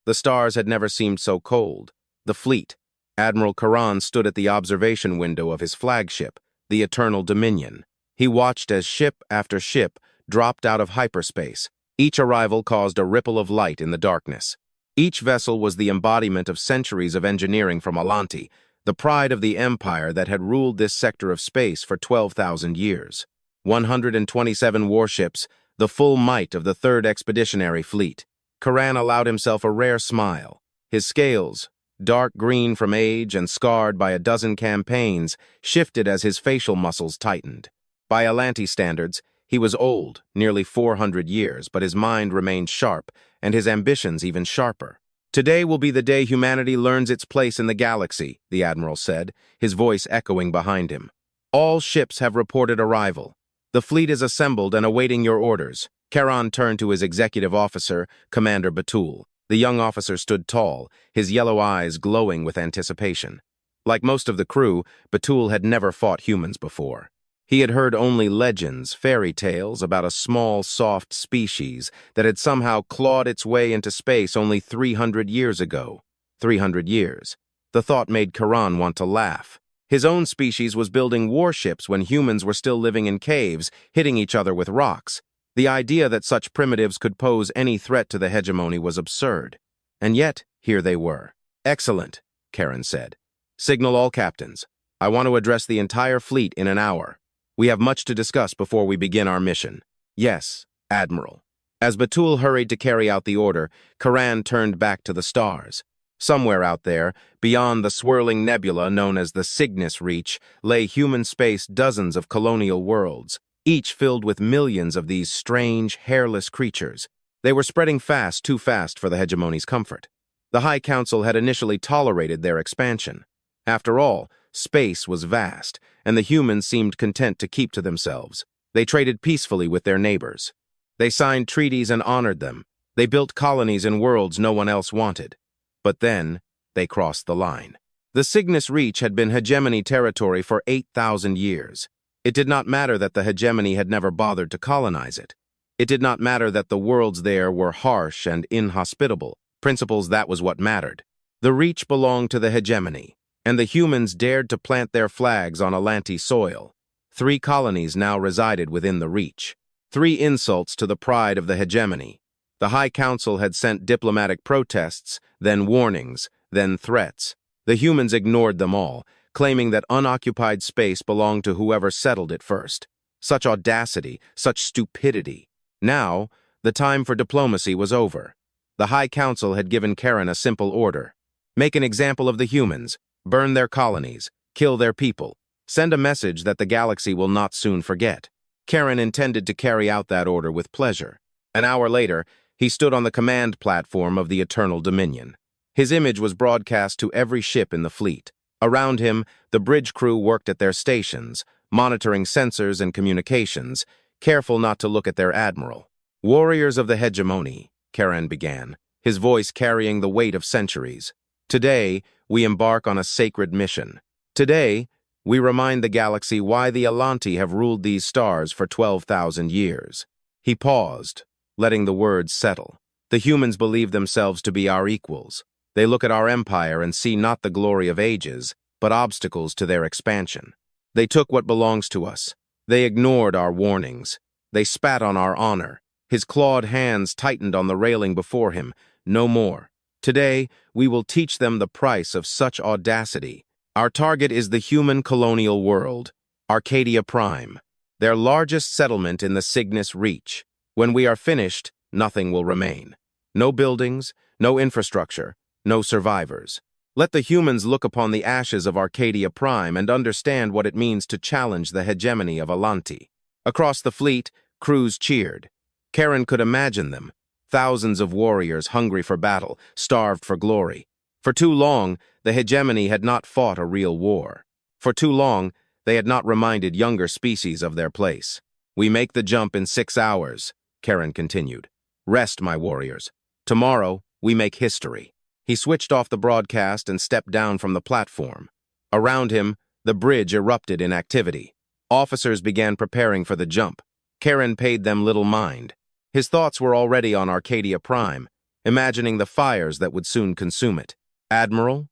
The stars had never seemed so cold. The fleet. Admiral Keran stood at the observation window of his flagship, the Eternal Dominion. He watched as ship after ship dropped out of hyperspace. Each arrival caused a ripple of light in the darkness. Each vessel was the embodiment of centuries of engineering from Alanti, the pride of the empire that had ruled this sector of space for 12,000 years. 127 warships, the full might of the Third Expeditionary Fleet. Keran allowed himself a rare smile. His scales, dark green from age and scarred by a dozen campaigns, shifted as his facial muscles tightened. By Alanti standards, he was old, nearly 400 years, but his mind remained sharp, and his ambitions even sharper. "Today will be the day humanity learns its place in the galaxy," the Admiral said, his voice echoing behind him. "All ships have reported arrival. The fleet is assembled and awaiting your orders." Keran turned to his executive officer, Commander Batul. The young officer stood tall, his yellow eyes glowing with anticipation. Like most of the crew, Batul had never fought humans before. He had heard only legends, fairy tales about a small, soft species that had somehow clawed its way into space only 300 years ago. 300 years. The thought made Keran want to laugh. His own species was building warships when humans were still living in caves, hitting each other with rocks. The idea that such primitives could pose any threat to the hegemony was absurd. And yet, here they were. "Excellent," Keran said. "Signal all captains. I want to address the entire fleet in an hour. We have much to discuss before we begin our mission." "Yes, Admiral." As Batul hurried to carry out the order, Keran turned back to the stars. Somewhere out there, beyond the swirling nebula known as the Cygnus Reach, lay human space dozens of colonial worlds, each filled with millions of these strange, hairless creatures. They were spreading fast, too fast for the hegemony's comfort. The High Council had initially tolerated their expansion. After all, space was vast, and the humans seemed content to keep to themselves. They traded peacefully with their neighbors. They signed treaties and honored them. They built colonies in worlds no one else wanted. But then, they crossed the line. The Cygnus Reach had been hegemony territory for 8,000 years. It did not matter that the hegemony had never bothered to colonize it. It did not matter that the worlds there were harsh and inhospitable. Principles, that was what mattered. The Reach belonged to the hegemony, and the humans dared to plant their flags on Alanti soil. 3 colonies now resided within the Reach. 3 insults to the pride of the hegemony. The High Council had sent diplomatic protests, then warnings, then threats. The humans ignored them all, claiming that unoccupied space belonged to whoever settled it first. Such audacity, such stupidity. Now, the time for diplomacy was over. The High Council had given Keran a simple order. Make an example of the humans, burn their colonies, kill their people, send a message that the galaxy will not soon forget. Keran intended to carry out that order with pleasure. An hour later, he stood on the command platform of the Eternal Dominion. His image was broadcast to every ship in the fleet. Around him, the bridge crew worked at their stations, monitoring sensors and communications, careful not to look at their admiral. "Warriors of the hegemony," Keran began, his voice carrying the weight of centuries. "Today, we embark on a sacred mission. Today, we remind the galaxy why the Alanti have ruled these stars for 12,000 years." He paused, letting the words settle. "The humans believe themselves to be our equals. They look at our empire and see not the glory of ages, but obstacles to their expansion. They took what belongs to us. They ignored our warnings. They spat on our honor." His clawed hands tightened on the railing before him. "No more. Today, we will teach them the price of such audacity. Our target is the human colonial world, Arcadia Prime, their largest settlement in the Cygnus Reach. When we are finished, nothing will remain. No buildings, no infrastructure, no survivors. Let the humans look upon the ashes of Arcadia Prime and understand what it means to challenge the hegemony of Alanti." Across the fleet, crews cheered. Keran could imagine them. Thousands of warriors hungry for battle, starved for glory. For too long, the hegemony had not fought a real war. For too long, they had not reminded younger species of their place. "We make the jump in 6 hours," Keran continued. "Rest, my warriors. Tomorrow, we make history." He switched off the broadcast and stepped down from the platform. Around him, the bridge erupted in activity. Officers began preparing for the jump. Keran paid them little mind. His thoughts were already on Arcadia Prime, imagining the fires that would soon consume it. "Admiral?"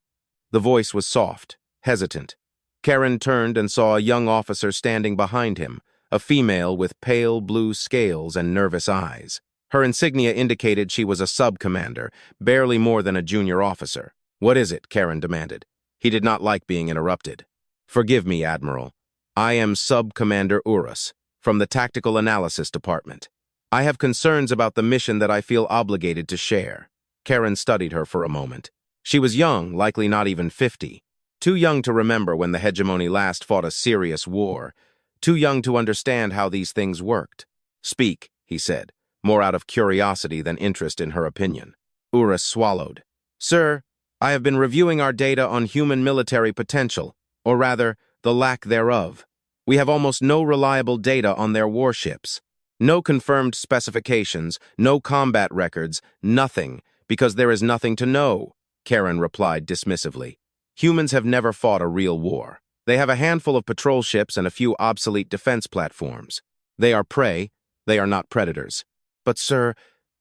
The voice was soft, hesitant. Keran turned and saw a young officer standing behind him, a female with pale blue scales and nervous eyes. Her insignia indicated she was a sub-commander, barely more than a junior officer. "What is it?" Keran demanded. He did not like being interrupted. "Forgive me, Admiral. I am Sub-Commander Urus, from the Tactical Analysis Department. I have concerns about the mission that I feel obligated to share." Keran studied her for a moment. She was young, likely not even 50. Too young to remember when the Hegemony last fought a serious war. Too young to understand how these things worked. "Speak," he said, more out of curiosity than interest in her opinion. Urus swallowed. "Sir, I have been reviewing our data on human military potential, or rather, the lack thereof. We have almost no reliable data on their warships. No confirmed specifications, no combat records, nothing, because there is nothing to know," Keran replied dismissively. "Humans have never fought a real war. They have a handful of patrol ships and a few obsolete defense platforms. They are prey, they are not predators." "But sir,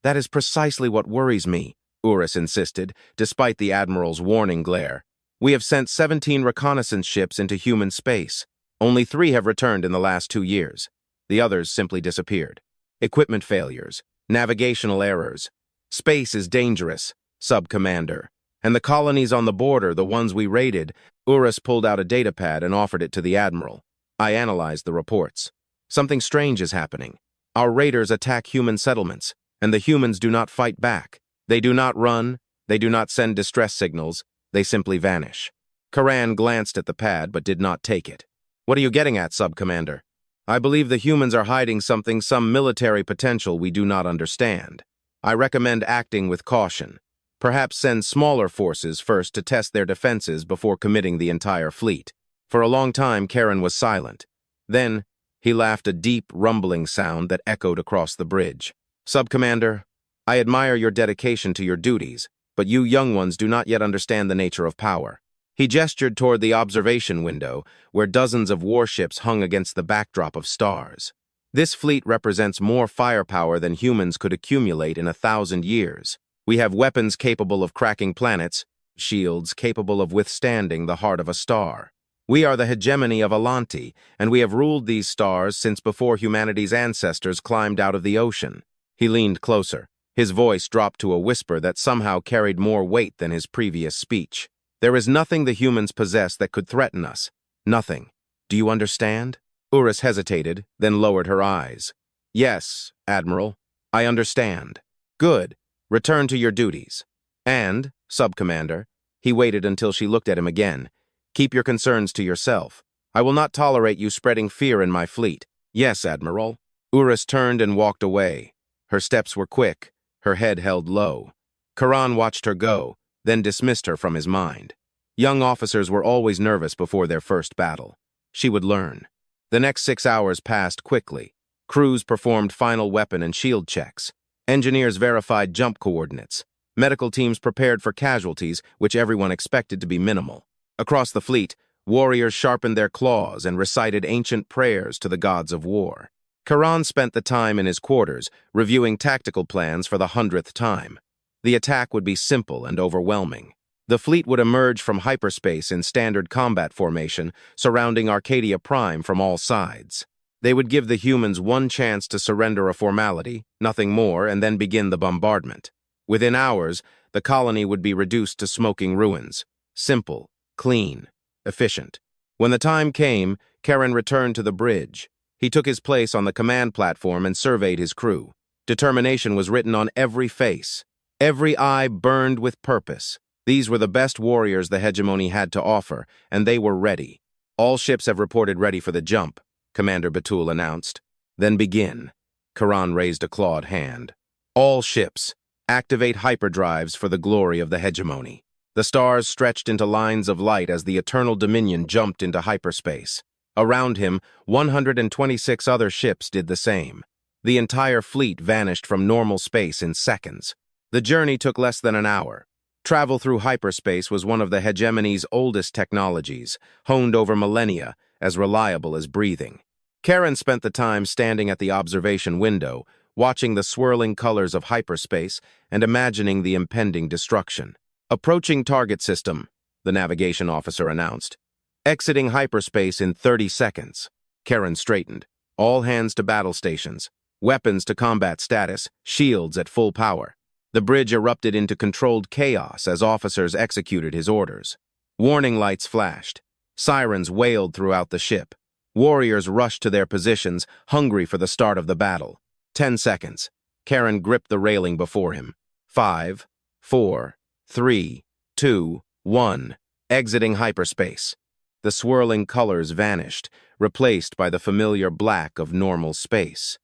that is precisely what worries me," Urus insisted, despite the Admiral's warning glare. "We have sent 17 reconnaissance ships into human space. Only 3 have returned in the last 2 years. The others simply disappeared. Equipment failures, navigational errors. Space is dangerous, Sub-Commander. And the colonies on the border, the ones we raided," Urus pulled out a datapad and offered it to the Admiral. I analyzed the reports. "Something strange is happening. Our raiders attack human settlements, and the humans do not fight back. They do not run, they do not send distress signals, they simply vanish." Keran glanced at the pad but did not take it. "What are you getting at, Sub-Commander?" "I believe the humans are hiding something, some military potential we do not understand. I recommend acting with caution. Perhaps send smaller forces first to test their defenses before committing the entire fleet." For a long time, Keran was silent. Then, he laughed a deep, rumbling sound that echoed across the bridge. "Sub-Commander, I admire your dedication to your duties, but you young ones do not yet understand the nature of power." He gestured toward the observation window, where dozens of warships hung against the backdrop of stars. "This fleet represents more firepower than humans could accumulate in 1,000 years. We have weapons capable of cracking planets, shields capable of withstanding the heart of a star. We are the hegemony of Alanti, and we have ruled these stars since before humanity's ancestors climbed out of the ocean." He leaned closer. His voice dropped to a whisper that somehow carried more weight than his previous speech. "There is nothing the humans possess that could threaten us. Nothing. Do you understand?" Urus hesitated, then lowered her eyes. "Yes, Admiral, I understand." "Good. Return to your duties. And, Sub-Commander," he waited until she looked at him again, "keep your concerns to yourself. I will not tolerate you spreading fear in my fleet." "Yes, Admiral." Urus turned and walked away. Her steps were quick, her head held low. Keran watched her go, then dismissed her from his mind. Young officers were always nervous before their first battle. She would learn. The next 6 hours passed quickly. Crews performed final weapon and shield checks. Engineers verified jump coordinates. Medical teams prepared for casualties, which everyone expected to be minimal. Across the fleet, warriors sharpened their claws and recited ancient prayers to the gods of war. Keran spent the time in his quarters, reviewing tactical plans for the 100th time. The attack would be simple and overwhelming. The fleet would emerge from hyperspace in standard combat formation, surrounding Arcadia Prime from all sides. They would give the humans one chance to surrender a formality, nothing more, and then begin the bombardment. Within hours, the colony would be reduced to smoking ruins. Simple, clean, efficient. When the time came, Keran returned to the bridge. He took his place on the command platform and surveyed his crew. Determination was written on every face. Every eye burned with purpose. These were the best warriors the Hegemony had to offer, and they were ready. "All ships have reported ready for the jump," Commander Batul announced. "Then begin." Keran raised a clawed hand. "All ships, activate hyperdrives for the glory of the Hegemony." The stars stretched into lines of light as the Eternal Dominion jumped into hyperspace. Around him, 126 other ships did the same. The entire fleet vanished from normal space in seconds. The journey took less than an hour. Travel through hyperspace was one of the Hegemony's oldest technologies, honed over millennia, as reliable as breathing. Keran spent the time standing at the observation window, watching the swirling colors of hyperspace and imagining the impending destruction. "Approaching target system," the navigation officer announced. "Exiting hyperspace in 30 seconds. Keran straightened. All hands to battle stations. Weapons to combat status, shields at full power. The bridge erupted into controlled chaos as officers executed his orders. Warning lights flashed. Sirens wailed throughout the ship. Warriors rushed to their positions, hungry for the start of the battle. 10 seconds. Keran gripped the railing before him. 5, 4, 3, 2, 1. Exiting hyperspace. The swirling colors vanished, replaced by the familiar black of normal space.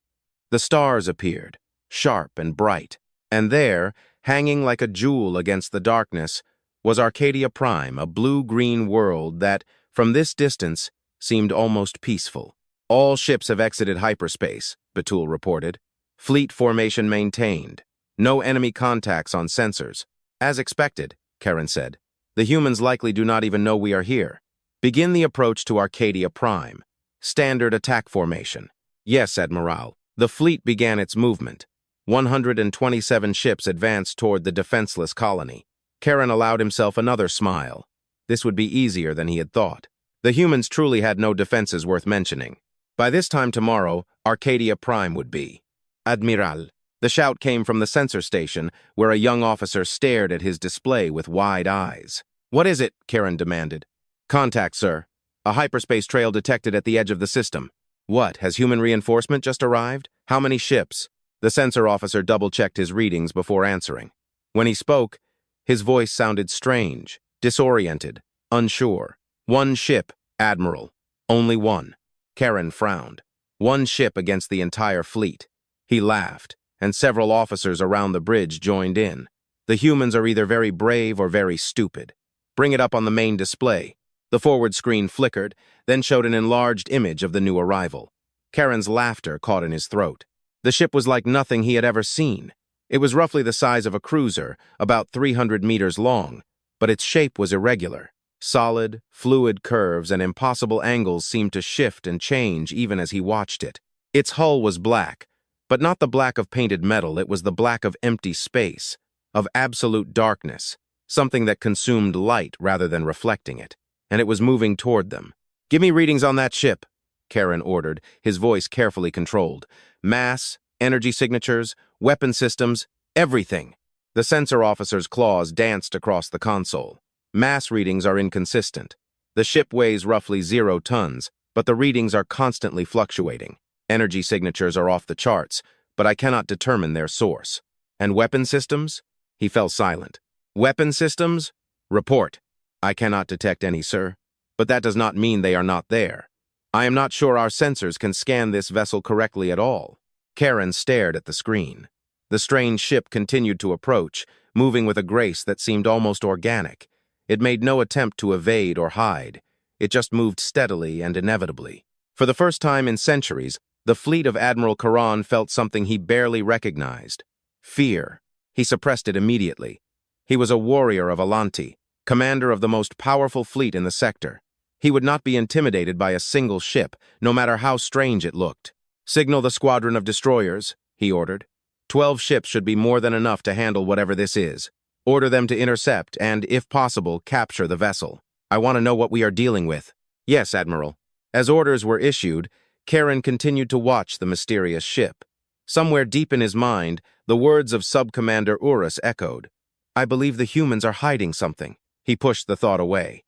The stars appeared, sharp and bright, and there, hanging like a jewel against the darkness, was Arcadia Prime, a blue-green world that, from this distance, seemed almost peaceful. "All ships have exited hyperspace," Batul reported. "Fleet formation maintained. No enemy contacts on sensors." "As expected," Keran said. "The humans likely do not even know we are here. Begin the approach to Arcadia Prime. Standard attack formation." "Yes, Admiral." The fleet began its movement. 127 ships advanced toward the defenseless colony. Keran allowed himself another smile. This would be easier than he had thought. The humans truly had no defenses worth mentioning. By this time tomorrow, Arcadia Prime would be. "Admiral." The shout came from the sensor station, where a young officer stared at his display with wide eyes. "What is it?" Keran demanded. "Contact, sir. A hyperspace trail detected at the edge of the system." "What, has human reinforcement just arrived? How many ships?" The sensor officer double-checked his readings before answering. When he spoke, his voice sounded strange, disoriented, unsure. "One ship, Admiral. Only one." Keran frowned. One ship against the entire fleet. He laughed, and several officers around the bridge joined in. "The humans are either very brave or very stupid. Bring it up on the main display." The forward screen flickered, then showed an enlarged image of the new arrival. Keran's laughter caught in his throat. The ship was like nothing he had ever seen. It was roughly the size of a cruiser, about 300 meters long, but its shape was irregular. Solid, fluid curves and impossible angles seemed to shift and change even as he watched it. Its hull was black, but not the black of painted metal. It was the black of empty space, of absolute darkness, something that consumed light rather than reflecting it. And it was moving toward them. "Give me readings on that ship," Keran ordered, his voice carefully controlled. "Mass, energy signatures, weapon systems, everything." The sensor officer's claws danced across the console. "Mass readings are inconsistent. The ship weighs roughly 0 tons, but the readings are constantly fluctuating. Energy signatures are off the charts, but I cannot determine their source. And weapon systems?" He fell silent. "Weapon systems? Report." "I cannot detect any, sir. But that does not mean they are not there. I am not sure our sensors can scan this vessel correctly at all." Keran stared at the screen. The strange ship continued to approach, moving with a grace that seemed almost organic. It made no attempt to evade or hide. It just moved steadily and inevitably. For the first time in centuries, the fleet of Admiral Keran felt something he barely recognized. Fear. He suppressed it immediately. He was a warrior of Alanti, commander of the most powerful fleet in the sector. He would not be intimidated by a single ship, no matter how strange it looked. "Signal the squadron of destroyers," he ordered. 12 ships should be more than enough to handle whatever this is. Order them to intercept and, if possible, capture the vessel. I want to know what we are dealing with." "Yes, Admiral." As orders were issued, Keran continued to watch the mysterious ship. Somewhere deep in his mind, the words of Sub-Commander Urus echoed. "I believe the humans are hiding something." He pushed the thought away.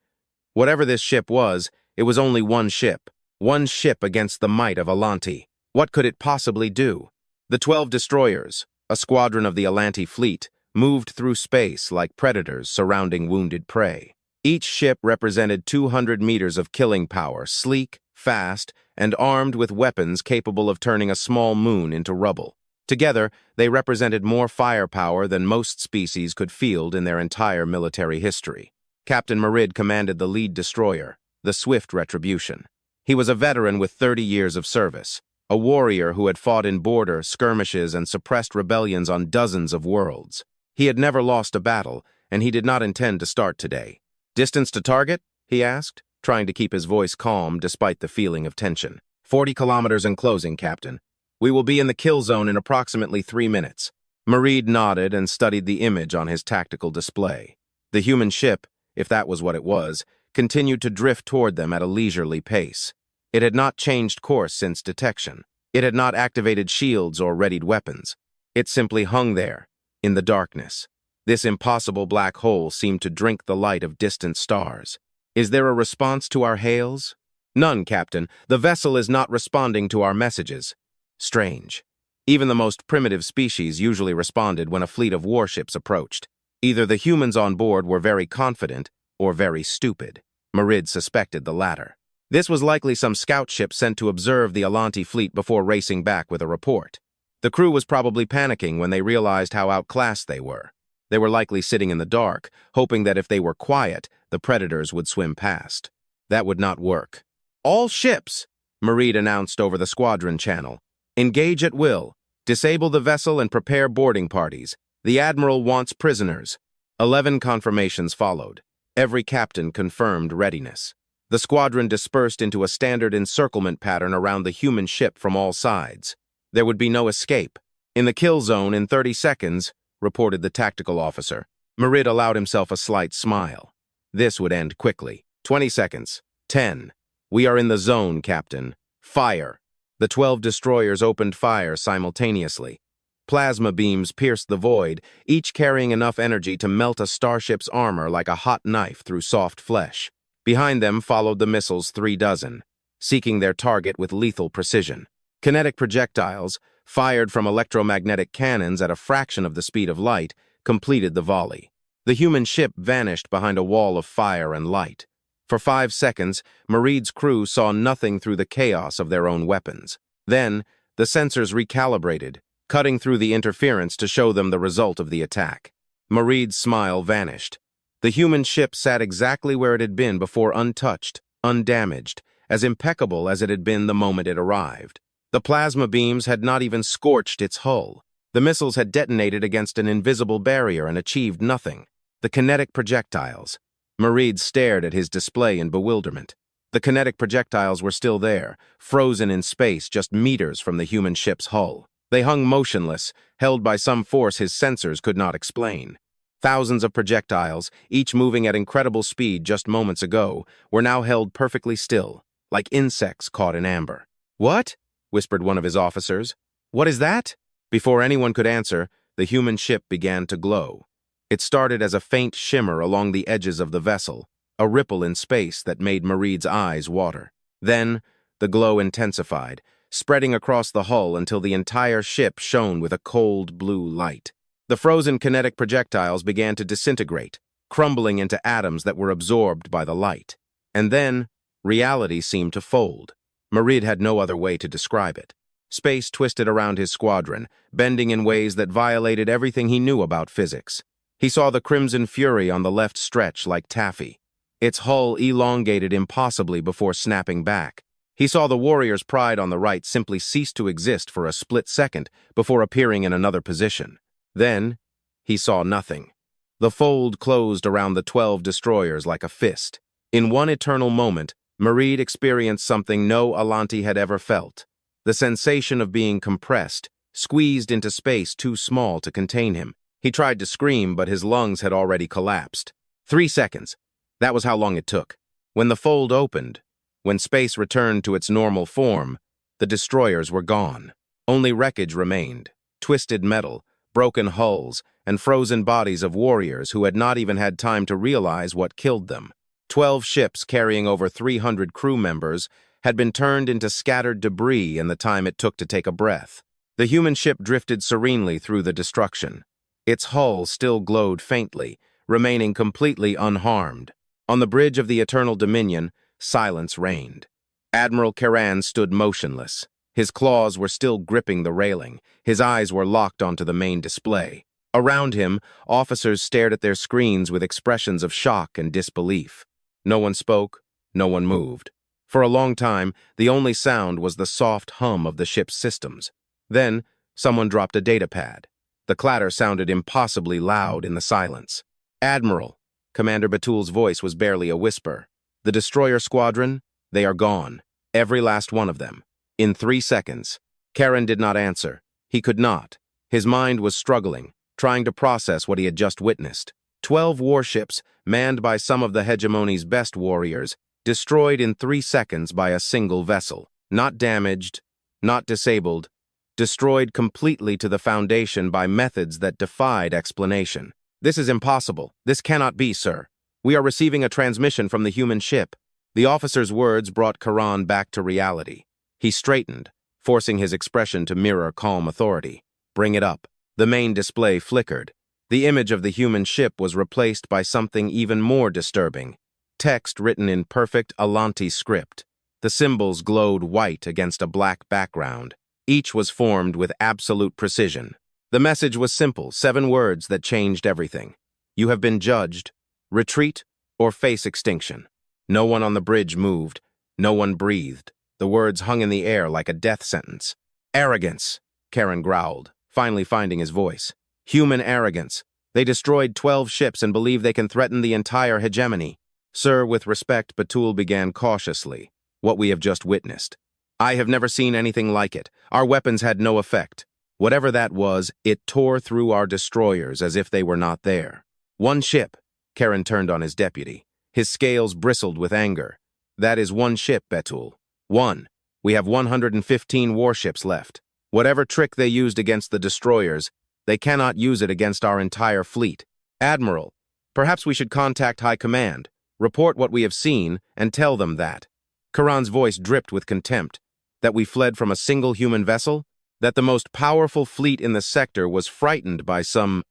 Whatever this ship was, it was only one ship. One ship against the might of Alanti. What could it possibly do? The 12 destroyers, a squadron of the Alanti fleet, moved through space like predators surrounding wounded prey. Each ship represented 200 meters of killing power, sleek, fast, and armed with weapons capable of turning a small moon into rubble. Together, they represented more firepower than most species could field in their entire military history. Captain Marid commanded the lead destroyer, the Swift Retribution. He was a veteran with 30 years of service, a warrior who had fought in border skirmishes and suppressed rebellions on dozens of worlds. He had never lost a battle, and he did not intend to start today. "Distance to target?" he asked, trying to keep his voice calm despite the feeling of tension. 40 kilometers and closing, Captain. We will be in the kill zone in approximately 3 minutes. Mareed nodded and studied the image on his tactical display. The human ship, if that was what it was, continued to drift toward them at a leisurely pace. It had not changed course since detection. It had not activated shields or readied weapons. It simply hung there, in the darkness. This impossible black hole seemed to drink the light of distant stars. Is there a response to our hails? None, Captain. The vessel is not responding to our messages. Strange. Even the most primitive species usually responded when a fleet of warships approached. Either the humans on board were very confident or very stupid. Marid suspected the latter. This was likely some scout ship sent to observe the Alanti fleet before racing back with a report. The crew was probably panicking when they realized how outclassed they were. They were likely sitting in the dark, hoping that if they were quiet, the predators would swim past. That would not work. All ships, Marid announced over the squadron channel. Engage at will. Disable the vessel and prepare boarding parties. The Admiral wants prisoners. 11 confirmations followed. Every captain confirmed readiness. The squadron dispersed into a standard encirclement pattern around the human ship from all sides. There would be no escape. In the kill zone in 30 seconds, reported the tactical officer. Marid allowed himself a slight smile. This would end quickly. 20 seconds. 10. We are in the zone, Captain. Fire. The 12 destroyers opened fire simultaneously. Plasma beams pierced the void, each carrying enough energy to melt a starship's armor like a hot knife through soft flesh. Behind them followed the missiles 36, seeking their target with lethal precision. Kinetic projectiles, fired from electromagnetic cannons at a fraction of the speed of light, completed the volley. The human ship vanished behind a wall of fire and light. For 5 seconds, Mareed's crew saw nothing through the chaos of their own weapons. Then, the sensors recalibrated, cutting through the interference to show them the result of the attack. Mareed's smile vanished. The human ship sat exactly where it had been before, untouched, undamaged, as impeccable as it had been the moment it arrived. The plasma beams had not even scorched its hull. The missiles had detonated against an invisible barrier and achieved nothing. The kinetic projectiles. Mareed stared at his display in bewilderment. The kinetic projectiles were still there, frozen in space just meters from the human ship's hull. They hung motionless, held by some force his sensors could not explain. Thousands of projectiles, each moving at incredible speed just moments ago, were now held perfectly still, like insects caught in amber. "What?" whispered one of his officers. "What is that?" Before anyone could answer, the human ship began to glow. It started as a faint shimmer along the edges of the vessel, a ripple in space that made Mareed's eyes water. Then, the glow intensified, spreading across the hull until the entire ship shone with a cold blue light. The frozen kinetic projectiles began to disintegrate, crumbling into atoms that were absorbed by the light. And then, reality seemed to fold. Mareed had no other way to describe it. Space twisted around his squadron, bending in ways that violated everything he knew about physics. He saw the Crimson Fury on the left stretch like taffy. Its hull elongated impossibly before snapping back. He saw the Warrior's Pride on the right simply cease to exist for a split second before appearing in another position. Then, he saw nothing. The fold closed around the 12 destroyers like a fist. In one eternal moment, Mareed experienced something no Alanti had ever felt. The sensation of being compressed, squeezed into space too small to contain him. He tried to scream, but his lungs had already collapsed. 3 seconds. That was how long it took. When the fold opened, when space returned to its normal form, the destroyers were gone. Only wreckage remained, twisted metal, broken hulls, and frozen bodies of warriors who had not even had time to realize what killed them. 12 ships carrying over 300 crew members had been turned into scattered debris in the time it took to take a breath. The human ship drifted serenely through the destruction. Its hull still glowed faintly, remaining completely unharmed. On the bridge of the Eternal Dominion, silence reigned. Admiral Keran stood motionless. His claws were still gripping the railing. His eyes were locked onto the main display. Around him, officers stared at their screens with expressions of shock and disbelief. No one spoke, no one moved. For a long time, the only sound was the soft hum of the ship's systems. Then, someone dropped a datapad. The clatter sounded impossibly loud in the silence. "Admiral," Commander Batul's voice was barely a whisper. "The destroyer squadron, they are gone. Every last one of them. In 3 seconds." Keran did not answer. He could not. His mind was struggling, trying to process what he had just witnessed. 12 warships, manned by some of the Hegemony's best warriors, destroyed in 3 seconds by a single vessel. Not damaged, not disabled, destroyed completely to the foundation by methods that defied explanation. This is impossible. This cannot be, sir. We are receiving a transmission from the human ship. The officer's words brought Keran back to reality. He straightened, forcing his expression to mirror calm authority. Bring it up. The main display flickered. The image of the human ship was replaced by something even more disturbing. Text written in perfect Alanti script. The symbols glowed white against a black background. Each was formed with absolute precision. The message was simple, 7 words that changed everything. You have been judged. Retreat or face extinction. No one on the bridge moved. No one breathed. The words hung in the air like a death sentence. Arrogance, Keran growled, finally finding his voice. Human arrogance. They destroyed 12 ships and believe they can threaten the entire hegemony. Sir, with respect, Batul began cautiously. What we have just witnessed. I have never seen anything like it. Our weapons had no effect. Whatever that was, it tore through our destroyers as if they were not there. One ship. Keran turned on his deputy. His scales bristled with anger. That is one ship, Batul. One. We have 115 warships left. Whatever trick they used against the destroyers, they cannot use it against our entire fleet. Admiral, perhaps we should contact High Command, report what we have seen, and tell them that. Keran's voice dripped with contempt. That we fled from a single human vessel? That the most powerful fleet in the sector was frightened by some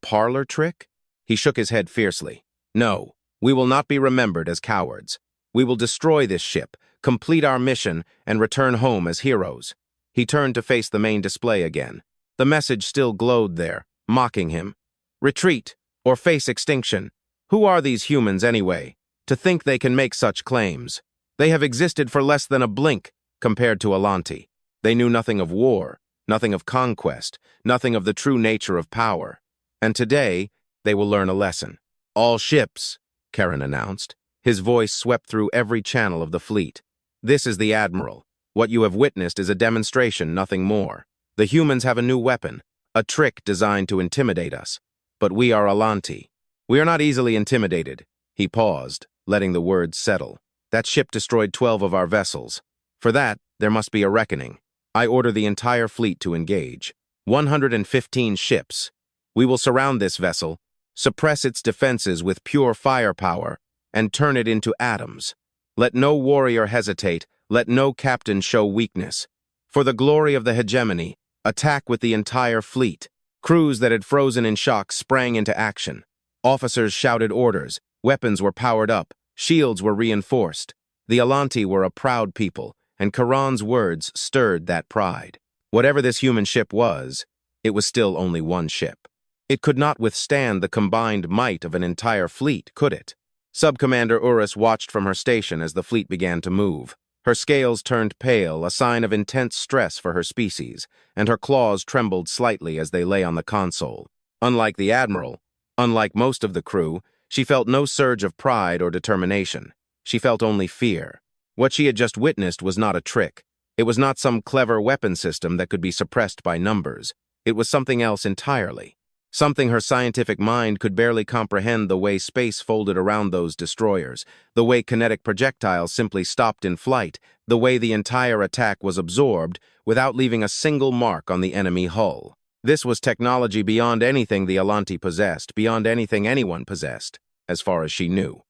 parlor trick? He shook his head fiercely. No, we will not be remembered as cowards. We will destroy this ship, complete our mission, and return home as heroes. He turned to face the main display again. The message still glowed there, mocking him. Retreat, or face extinction. Who are these humans anyway, to think they can make such claims? They have existed for less than a blink, compared to Alanti. They knew nothing of war, nothing of conquest, nothing of the true nature of power. And today, they will learn a lesson. All ships, Keran announced. His voice swept through every channel of the fleet. This is the Admiral. What you have witnessed is a demonstration, nothing more. The humans have a new weapon, a trick designed to intimidate us. But we are Alanti. We are not easily intimidated. He paused, letting the words settle. That ship destroyed 12 of our vessels. For that, there must be a reckoning. I order the entire fleet to engage. 115 ships. We will surround this vessel, suppress its defenses with pure firepower, and turn it into atoms. Let no warrior hesitate, let no captain show weakness. For the glory of the hegemony, attack with the entire fleet. Crews that had frozen in shock sprang into action. Officers shouted orders, weapons were powered up, shields were reinforced. The Alanti were a proud people, and Keran's words stirred that pride. Whatever this human ship was, it was still only one ship. It could not withstand the combined might of an entire fleet, could it? Subcommander Urus watched from her station as the fleet began to move. Her scales turned pale, a sign of intense stress for her species, and her claws trembled slightly as they lay on the console. Unlike the Admiral, unlike most of the crew, she felt no surge of pride or determination. She felt only fear. What she had just witnessed was not a trick. It was not some clever weapon system that could be suppressed by numbers. It was something else entirely. Something her scientific mind could barely comprehend, the way space folded around those destroyers, the way kinetic projectiles simply stopped in flight, the way the entire attack was absorbed without leaving a single mark on the enemy hull. This was technology beyond anything the Alanti possessed, beyond anything anyone possessed, as far as she knew.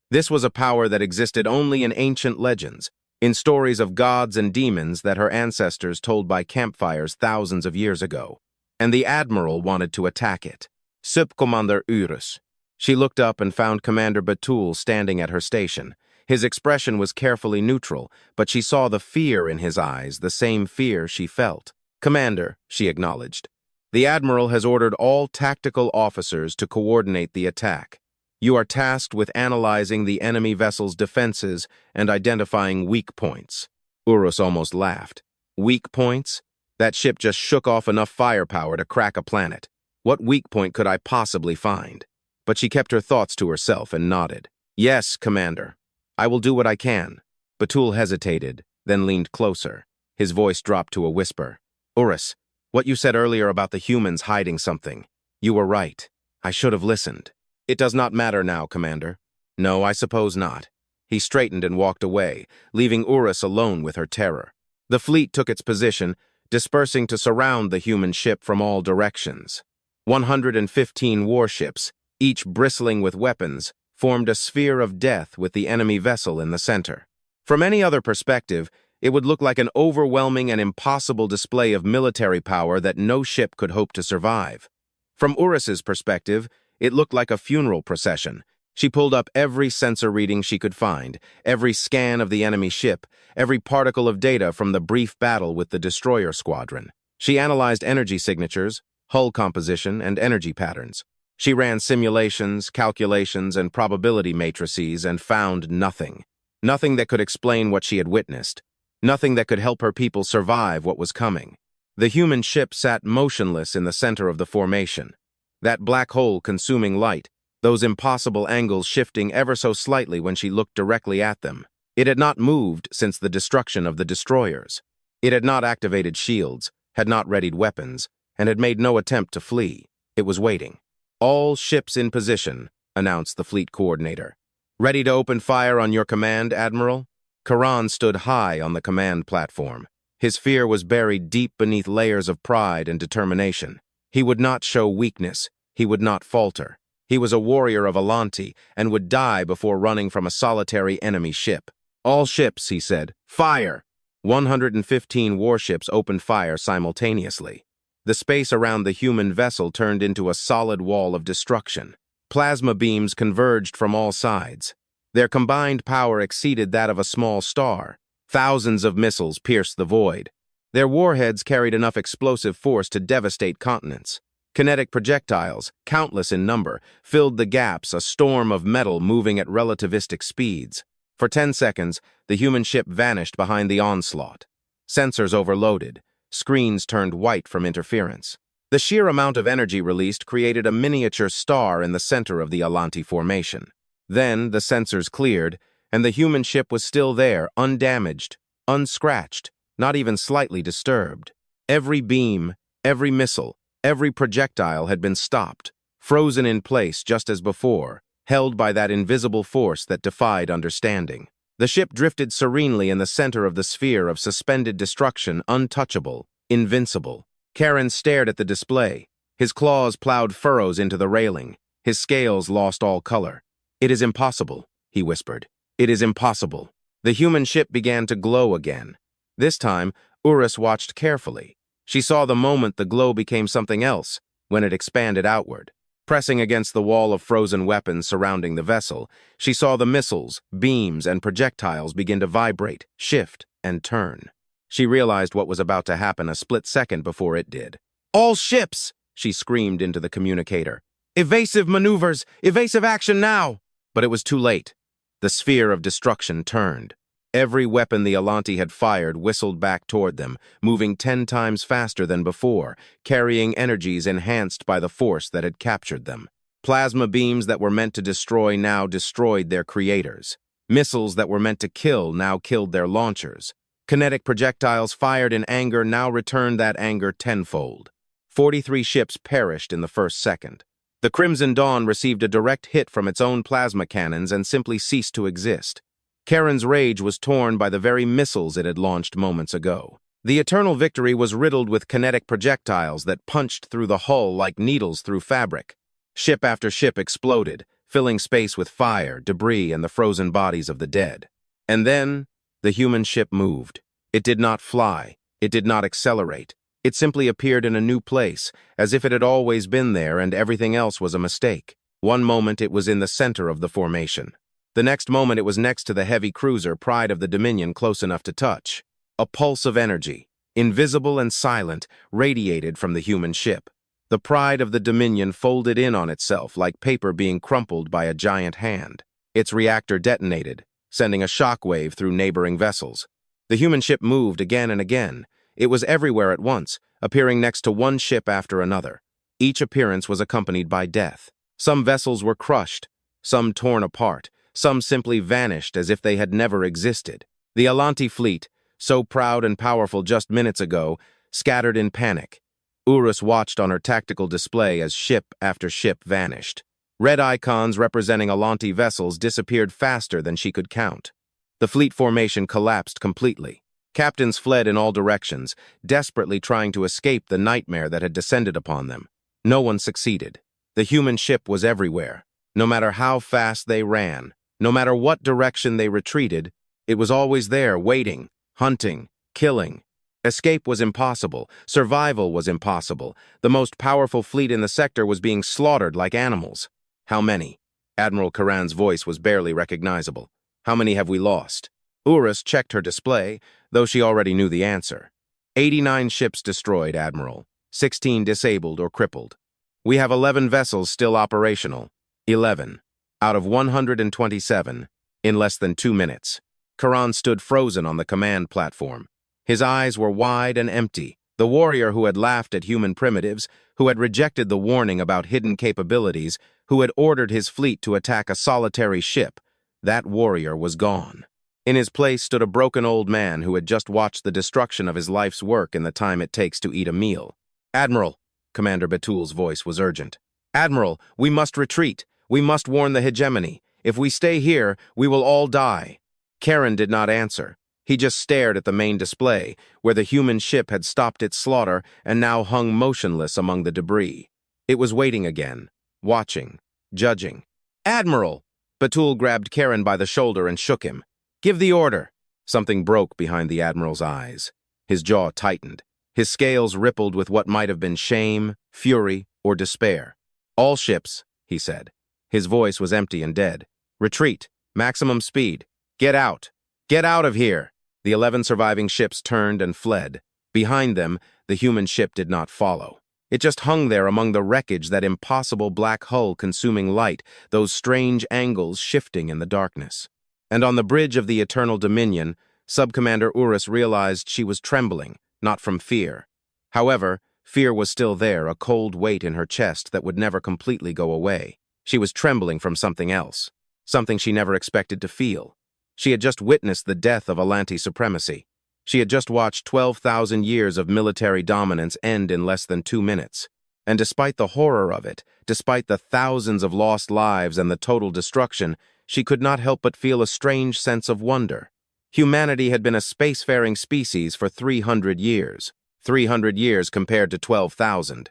This was a power that existed only in ancient legends, in stories of gods and demons that her ancestors told by campfires thousands of years ago. And the Admiral wanted to attack it. Subcommander Urus. She looked up and found Commander Batul standing at her station. His expression was carefully neutral, but she saw the fear in his eyes, the same fear she felt. Commander, she acknowledged. The Admiral has ordered all tactical officers to coordinate the attack. You are tasked with analyzing the enemy vessel's defenses and identifying weak points. Urus almost laughed. Weak points? That ship just shook off enough firepower to crack a planet. What weak point could I possibly find? But she kept her thoughts to herself and nodded. Yes, Commander. I will do what I can. Batul hesitated, then leaned closer. His voice dropped to a whisper. Urus, what you said earlier about the humans hiding something. You were right. I should have listened. It does not matter now, Commander. No, I suppose not. He straightened and walked away, leaving Urus alone with her terror. The fleet took its position, dispersing to surround the human ship from all directions. 115 warships, each bristling with weapons, formed a sphere of death with the enemy vessel in the center. From any other perspective, it would look like an overwhelming and impossible display of military power that no ship could hope to survive. From Urus's perspective, it looked like a funeral procession. She pulled up every sensor reading she could find, every scan of the enemy ship, every particle of data from the brief battle with the destroyer squadron. She analyzed energy signatures, hull composition, and energy patterns. She ran simulations, calculations, and probability matrices and found nothing. Nothing that could explain what she had witnessed. Nothing that could help her people survive what was coming. The human ship sat motionless in the center of the formation. That black hole consuming light, those impossible angles shifting ever so slightly when she looked directly at them. It had not moved since the destruction of the destroyers. It had not activated shields, had not readied weapons, and had made no attempt to flee. It was waiting. All ships in position, announced the fleet coordinator. Ready to open fire on your command, Admiral? Keran stood high on the command platform. His fear was buried deep beneath layers of pride and determination. He would not show weakness. He would not falter. He was a warrior of Alanti and would die before running from a solitary enemy ship. All ships, he said, fire! 115 warships opened fire simultaneously. The space around the human vessel turned into a solid wall of destruction. Plasma beams converged from all sides. Their combined power exceeded that of a small star. Thousands of missiles pierced the void. Their warheads carried enough explosive force to devastate continents. Kinetic projectiles, countless in number, filled the gaps, a storm of metal moving at relativistic speeds. For 10 seconds, the human ship vanished behind the onslaught. Sensors overloaded. Screens turned white from interference. The sheer amount of energy released created a miniature star in the center of the Alanti formation. Then the sensors cleared, and the human ship was still there, undamaged, unscratched, not even slightly disturbed. Every beam, every missile, every projectile had been stopped, frozen in place just as before, held by that invisible force that defied understanding. The ship drifted serenely in the center of the sphere of suspended destruction, untouchable, invincible. Keran stared at the display. His claws plowed furrows into the railing. His scales lost all color. "It is impossible," he whispered. "It is impossible." The human ship began to glow again. This time, Urus watched carefully. She saw the moment the glow became something else, when it expanded outward. Pressing against the wall of frozen weapons surrounding the vessel, she saw the missiles, beams, and projectiles begin to vibrate, shift, and turn. She realized what was about to happen a split second before it did. "All ships!" she screamed into the communicator. "Evasive maneuvers! Evasive action now!" But it was too late. The sphere of destruction turned. Every weapon the Alanti had fired whistled back toward them, moving 10 times faster than before, carrying energies enhanced by the force that had captured them. Plasma beams that were meant to destroy now destroyed their creators. Missiles that were meant to kill now killed their launchers. Kinetic projectiles fired in anger now returned that anger tenfold. 43 ships perished in the first second. The Crimson Dawn received a direct hit from its own plasma cannons and simply ceased to exist. Keran's rage was torn by the very missiles it had launched moments ago. The Eternal Victory was riddled with kinetic projectiles that punched through the hull like needles through fabric. Ship after ship exploded, filling space with fire, debris, and the frozen bodies of the dead. And then, the human ship moved. It did not fly. It did not accelerate. It simply appeared in a new place, as if it had always been there and everything else was a mistake. One moment it was in the center of the formation. The next moment it was next to the heavy cruiser, Pride of the Dominion, close enough to touch. A pulse of energy, invisible and silent, radiated from the human ship. The Pride of the Dominion folded in on itself like paper being crumpled by a giant hand. Its reactor detonated, sending a shockwave through neighboring vessels. The human ship moved again and again. It was everywhere at once, appearing next to one ship after another. Each appearance was accompanied by death. Some vessels were crushed, some torn apart, some simply vanished as if they had never existed. The Alanti fleet, so proud and powerful just minutes ago, scattered in panic. Urus watched on her tactical display as ship after ship vanished. Red icons representing Alanti vessels disappeared faster than she could count. The fleet formation collapsed completely. Captains fled in all directions, desperately trying to escape the nightmare that had descended upon them. No one succeeded. The human ship was everywhere. No matter how fast they ran, no matter what direction they retreated, it was always there, waiting, hunting, killing. Escape was impossible. Survival was impossible. The most powerful fleet in the sector was being slaughtered like animals. How many? Admiral Keran's voice was barely recognizable. How many have we lost? Urus checked her display, though she already knew the answer. 89 ships destroyed, Admiral. 16 disabled or crippled. We have 11 vessels still operational. 11. Out of 127, in less than 2 minutes. Keran stood frozen on the command platform. His eyes were wide and empty. The warrior who had laughed at human primitives, who had rejected the warning about hidden capabilities, who had ordered his fleet to attack a solitary ship, that warrior was gone. In his place stood a broken old man who had just watched the destruction of his life's work in the time it takes to eat a meal. Admiral, Commander Betul's voice was urgent. Admiral, we must retreat. We must warn the Hegemony. If we stay here, we will all die. Keran did not answer. He just stared at the main display, where the human ship had stopped its slaughter and now hung motionless among the debris. It was waiting again, watching, judging. Admiral! Betul grabbed Keran by the shoulder and shook him. Give the order. Something broke behind the Admiral's eyes. His jaw tightened. His scales rippled with what might have been shame, fury, or despair. All ships, he said. His voice was empty and dead. Retreat. Maximum speed. Get out. Get out of here. The 11 surviving ships turned and fled. Behind them, the human ship did not follow. It just hung there among the wreckage, that impossible black hull consuming light, those strange angles shifting in the darkness. And on the bridge of the Eternal Dominion, Subcommander Urus realized she was trembling, not from fear. However, fear was still there, a cold weight in her chest that would never completely go away. She was trembling from something else, something she never expected to feel. She had just witnessed the death of Alanti supremacy. She had just watched 12,000 years of military dominance end in less than 2 minutes. And despite the horror of it, despite the thousands of lost lives and the total destruction, she could not help but feel a strange sense of wonder. Humanity had been a spacefaring species for 300 years. 300 years compared to 12,000.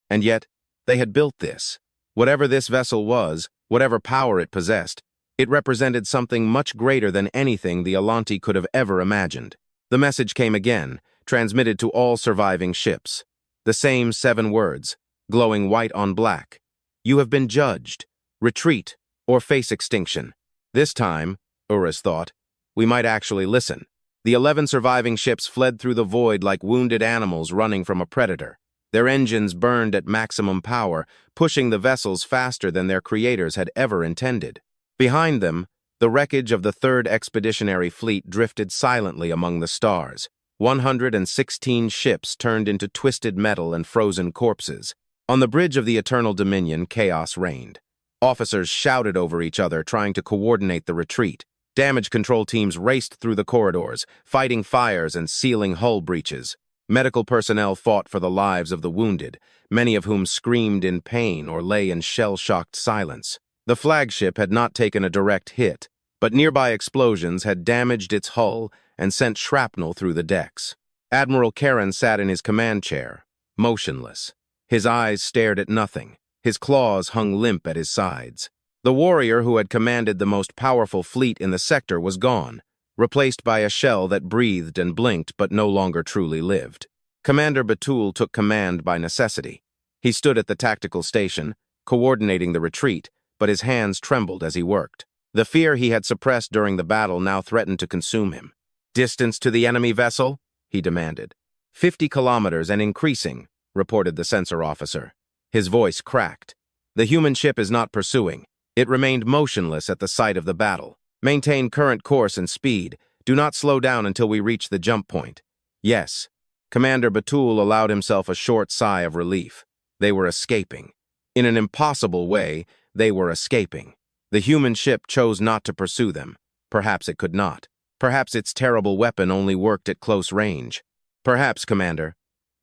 And yet, they had built this. Whatever this vessel was, whatever power it possessed, it represented something much greater than anything the Alanti could have ever imagined. The message came again, transmitted to all surviving ships. The same 7 words, glowing white on black. You have been judged. Retreat, or face extinction. This time, Urus thought, we might actually listen. The 11 surviving ships fled through the void like wounded animals running from a predator. Their engines burned at maximum power, pushing the vessels faster than their creators had ever intended. Behind them, the wreckage of the 3rd Expeditionary Fleet drifted silently among the stars. 116 ships turned into twisted metal and frozen corpses. On the bridge of the Eternal Dominion, chaos reigned. Officers shouted over each other, trying to coordinate the retreat. Damage control teams raced through the corridors, fighting fires and sealing hull breaches. Medical personnel fought for the lives of the wounded, many of whom screamed in pain or lay in shell-shocked silence. The flagship had not taken a direct hit, but nearby explosions had damaged its hull and sent shrapnel through the decks. Admiral Keran sat in his command chair, motionless. His eyes stared at nothing. His claws hung limp at his sides. The warrior who had commanded the most powerful fleet in the sector was gone, replaced by a shell that breathed and blinked but no longer truly lived. Commander Betul took command by necessity. He stood at the tactical station, coordinating the retreat, but his hands trembled as he worked. The fear he had suppressed during the battle now threatened to consume him. Distance to the enemy vessel? He demanded. 50 kilometers and increasing, reported the sensor officer. His voice cracked. The human ship is not pursuing. It remained motionless at the site of the battle. Maintain current course and speed. Do not slow down until we reach the jump point. Yes. Commander Betul allowed himself a short sigh of relief. They were escaping. In an impossible way, they were escaping. The human ship chose not to pursue them. Perhaps it could not. Perhaps its terrible weapon only worked at close range. Perhaps, Commander.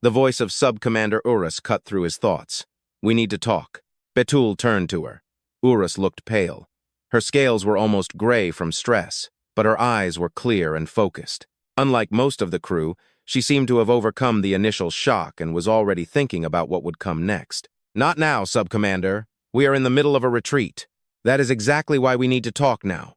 The voice of Sub-Commander Urus cut through his thoughts. We need to talk. Betul turned to her. Urus looked pale. Her scales were almost gray from stress, but her eyes were clear and focused. Unlike most of the crew, she seemed to have overcome the initial shock and was already thinking about what would come next. Not now, Sub-Commander. We are in the middle of a retreat. That is exactly why we need to talk now.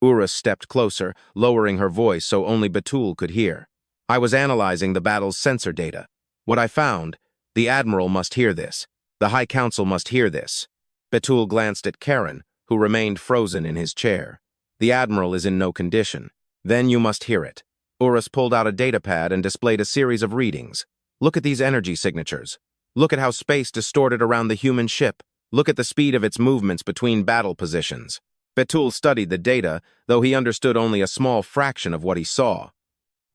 Urus stepped closer, lowering her voice so only Betul could hear. I was analyzing the battle's sensor data. What I found, the Admiral must hear this. The High Council must hear this. Betul glanced at Keran, who remained frozen in his chair. The Admiral is in no condition. Then you must hear it. Urus pulled out a datapad and displayed a series of readings. Look at these energy signatures. Look at how space distorted around the human ship. Look at the speed of its movements between battle positions. Betul studied the data, though he understood only a small fraction of what he saw.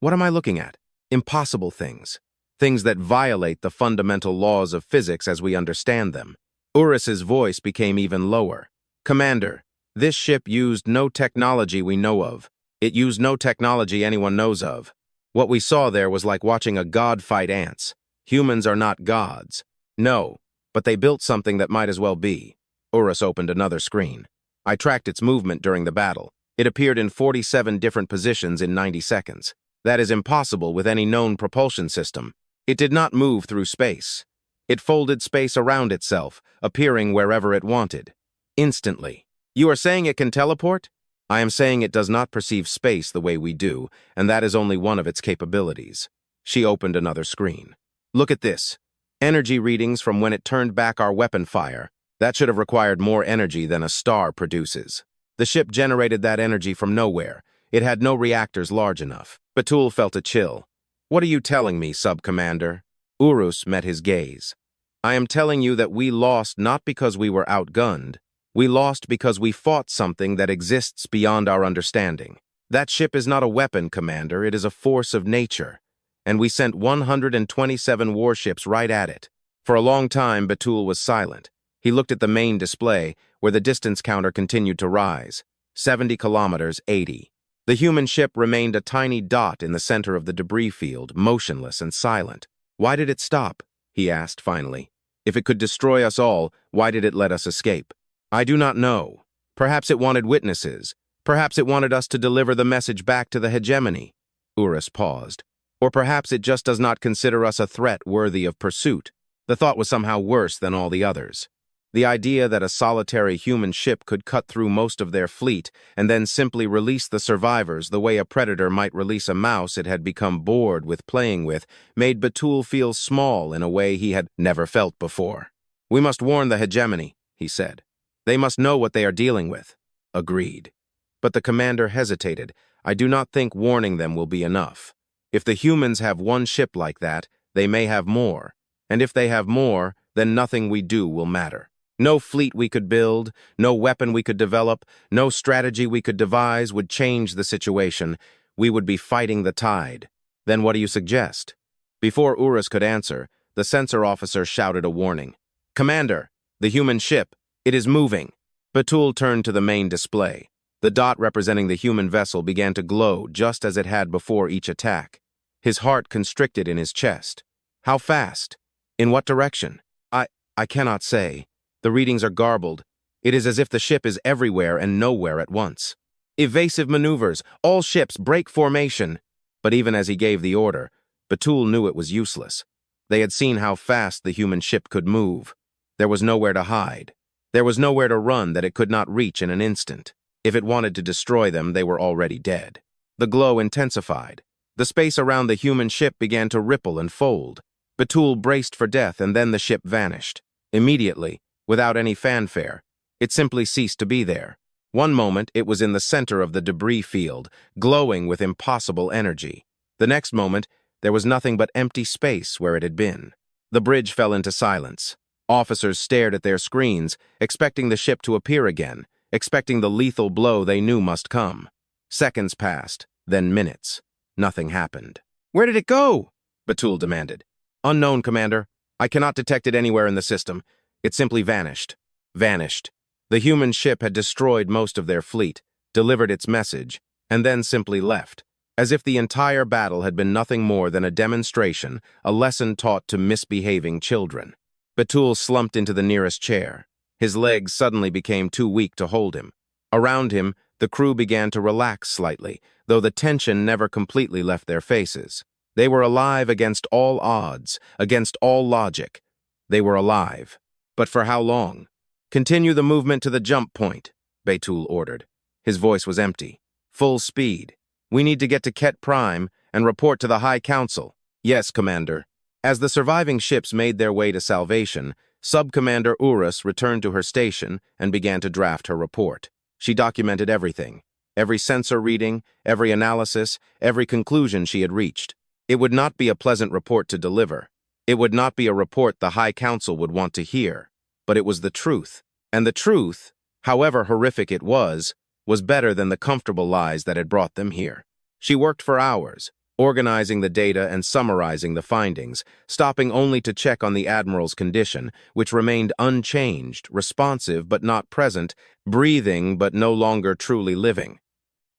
What am I looking at? Impossible things. Things that violate the fundamental laws of physics as we understand them. Urus's voice became even lower. Commander, this ship used no technology we know of. It used no technology anyone knows of. What we saw there was like watching a god fight ants. Humans are not gods. No, but they built something that might as well be. Urus opened another screen. I tracked its movement during the battle. It appeared in 47 different positions in 90 seconds. That is impossible with any known propulsion system. It did not move through space. It folded space around itself, appearing wherever it wanted. Instantly. You are saying it can teleport? I am saying it does not perceive space the way we do, and that is only one of its capabilities. She opened another screen. Look at this. Energy readings from when it turned back our weapon fire. That should have required more energy than a star produces. The ship generated that energy from nowhere. It had no reactors large enough. Betul felt a chill. What are you telling me, Sub-Commander? Urus met his gaze. I am telling you that we lost not because we were outgunned. We lost because we fought something that exists beyond our understanding. That ship is not a weapon, Commander. It is a force of nature. And we sent 127 warships right at it. For a long time, Betul was silent. He looked at the main display, where the distance counter continued to rise. 70 kilometers, 80. The human ship remained a tiny dot in the center of the debris field, motionless and silent. Why did it stop? He asked finally. If it could destroy us all, why did it let us escape? I do not know. Perhaps it wanted witnesses. Perhaps it wanted us to deliver the message back to the hegemony. Urus paused. Or perhaps it just does not consider us a threat worthy of pursuit. The thought was somehow worse than all the others. The idea that a solitary human ship could cut through most of their fleet and then simply release the survivors the way a predator might release a mouse it had become bored with playing with made Betul feel small in a way he had never felt before. We must warn the hegemony, he said. They must know what they are dealing with. Agreed. But the commander hesitated. I do not think warning them will be enough. If the humans have one ship like that, they may have more. And if they have more, then nothing we do will matter. No fleet we could build, no weapon we could develop, no strategy we could devise would change the situation. We would be fighting the tide. Then what do you suggest? Before Urus could answer, the sensor officer shouted a warning. Commander, the human ship, it is moving. Betul turned to the main display. The dot representing the human vessel began to glow just as it had before each attack. His heart constricted in his chest. How fast? In what direction? I cannot say. The readings are garbled. It is as if the ship is everywhere and nowhere at once. Evasive maneuvers. All ships break formation. But even as he gave the order, Betul knew it was useless. They had seen how fast the human ship could move. There was nowhere to hide. There was nowhere to run that it could not reach in an instant. If it wanted to destroy them, they were already dead. The glow intensified. The space around the human ship began to ripple and fold. Betul braced for death, and then the ship vanished. Immediately, without any fanfare, it simply ceased to be there. One moment, it was in the center of the debris field, glowing with impossible energy. The next moment, there was nothing but empty space where it had been. The bridge fell into silence. Officers stared at their screens, expecting the ship to appear again, expecting the lethal blow they knew must come. Seconds passed, then minutes. Nothing happened. Where did it go? Betul demanded. Unknown, Commander. I cannot detect it anywhere in the system. It simply vanished. Vanished. The human ship had destroyed most of their fleet, delivered its message, and then simply left, as if the entire battle had been nothing more than a demonstration, a lesson taught to misbehaving children. Betul slumped into the nearest chair. His legs suddenly became too weak to hold him. Around him, the crew began to relax slightly, though the tension never completely left their faces. They were alive against all odds, against all logic. They were alive. But for how long? "Continue the movement to the jump point," Betul ordered. His voice was empty. "Full speed. We need to get to Ket Prime and report to the High Council." "Yes, Commander." As the surviving ships made their way to Salvation, Sub-Commander Urus returned to her station and began to draft her report. She documented everything. Every sensor reading, every analysis, every conclusion she had reached. It would not be a pleasant report to deliver. It would not be a report the High Council would want to hear. But it was the truth. And the truth, however horrific it was better than the comfortable lies that had brought them here. She worked for hours, organizing the data and summarizing the findings, stopping only to check on the Admiral's condition, which remained unchanged, responsive but not present, breathing but no longer truly living.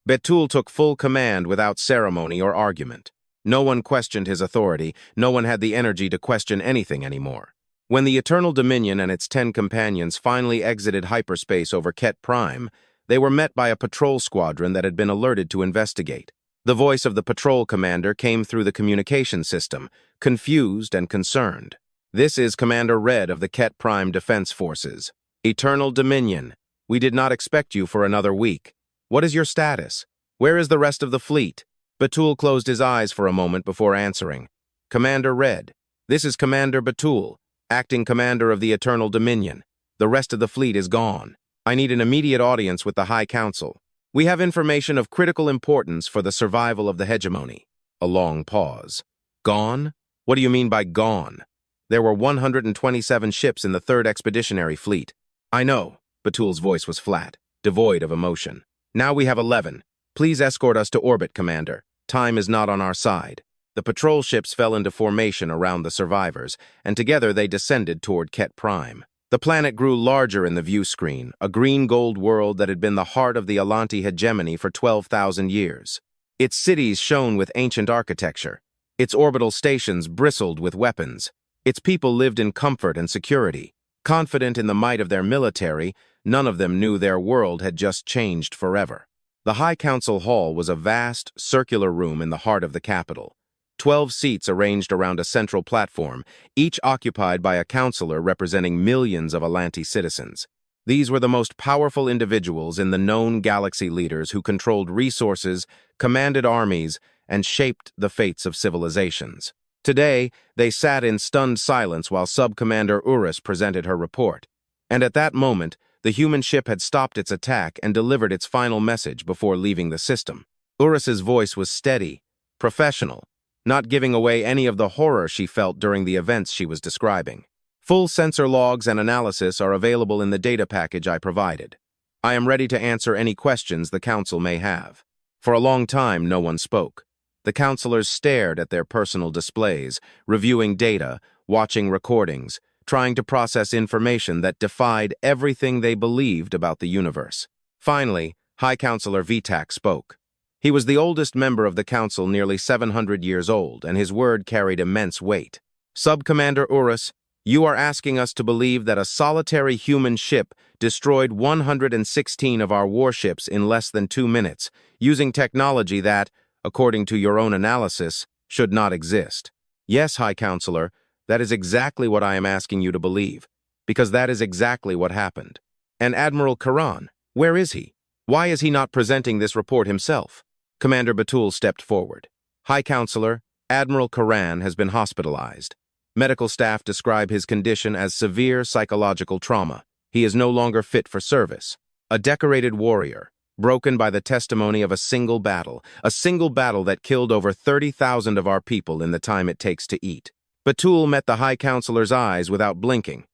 Betul took full command without ceremony or argument. No one questioned his authority, no one had the energy to question anything anymore. When the Eternal Dominion and its 10 companions finally exited hyperspace over Ket Prime, they were met by a patrol squadron that had been alerted to investigate. The voice of the patrol commander came through the communication system, confused and concerned. "This is Commander Red of the Ket Prime Defense Forces. Eternal Dominion, we did not expect you for another week. What is your status? Where is the rest of the fleet?" Betul closed his eyes for a moment before answering. "Commander Red, this is Commander Betul, acting commander of the Eternal Dominion. The rest of the fleet is gone. I need an immediate audience with the High Council. We have information of critical importance for the survival of the hegemony." A long pause. "Gone? What do you mean by gone? There were 127 ships in the 3rd Expeditionary Fleet." "I know." Betul's voice was flat, devoid of emotion. "Now we have 11. Please escort us to orbit, Commander. Time is not on our side." The patrol ships fell into formation around the survivors, and together they descended toward Ket Prime. The planet grew larger in the view screen, a green-gold world that had been the heart of the Alanti Hegemony for 12,000 years. Its cities shone with ancient architecture. Its orbital stations bristled with weapons. Its people lived in comfort and security. Confident in the might of their military, none of them knew their world had just changed forever. The High Council Hall was a vast, circular room in the heart of the capital. 12 seats arranged around a central platform, each occupied by a counselor representing millions of Alanti citizens. These were the most powerful individuals in the known galaxy leaders who controlled resources, commanded armies, and shaped the fates of civilizations. Today, they sat in stunned silence while Sub-Commander Urus presented her report. And at that moment, the human ship had stopped its attack and delivered its final message before leaving the system. Urus's voice was steady, professional, not giving away any of the horror she felt during the events she was describing. "Full sensor logs and analysis are available in the data package I provided. I am ready to answer any questions the Council may have." For a long time, no one spoke. The counselors stared at their personal displays, reviewing data, watching recordings, trying to process information that defied everything they believed about the universe. Finally, High Counselor Vitak spoke. He was the oldest member of the Council, nearly 700 years old, and his word carried immense weight. "Sub-Commander Urus, you are asking us to believe that a solitary human ship destroyed 116 of our warships in less than 2 minutes, using technology that, according to your own analysis, should not exist." "Yes, High Counselor, that is exactly what I am asking you to believe, because that is exactly what happened." "And Admiral Keran, where is he? Why is he not presenting this report himself?" Commander Betul stepped forward. "High Counselor, Admiral Keran has been hospitalized. Medical staff describe his condition as severe psychological trauma. He is no longer fit for service. A decorated warrior, broken by the testimony of a single battle that killed over 30,000 of our people in the time it takes to eat." Betul met the High Counselor's eyes without blinking.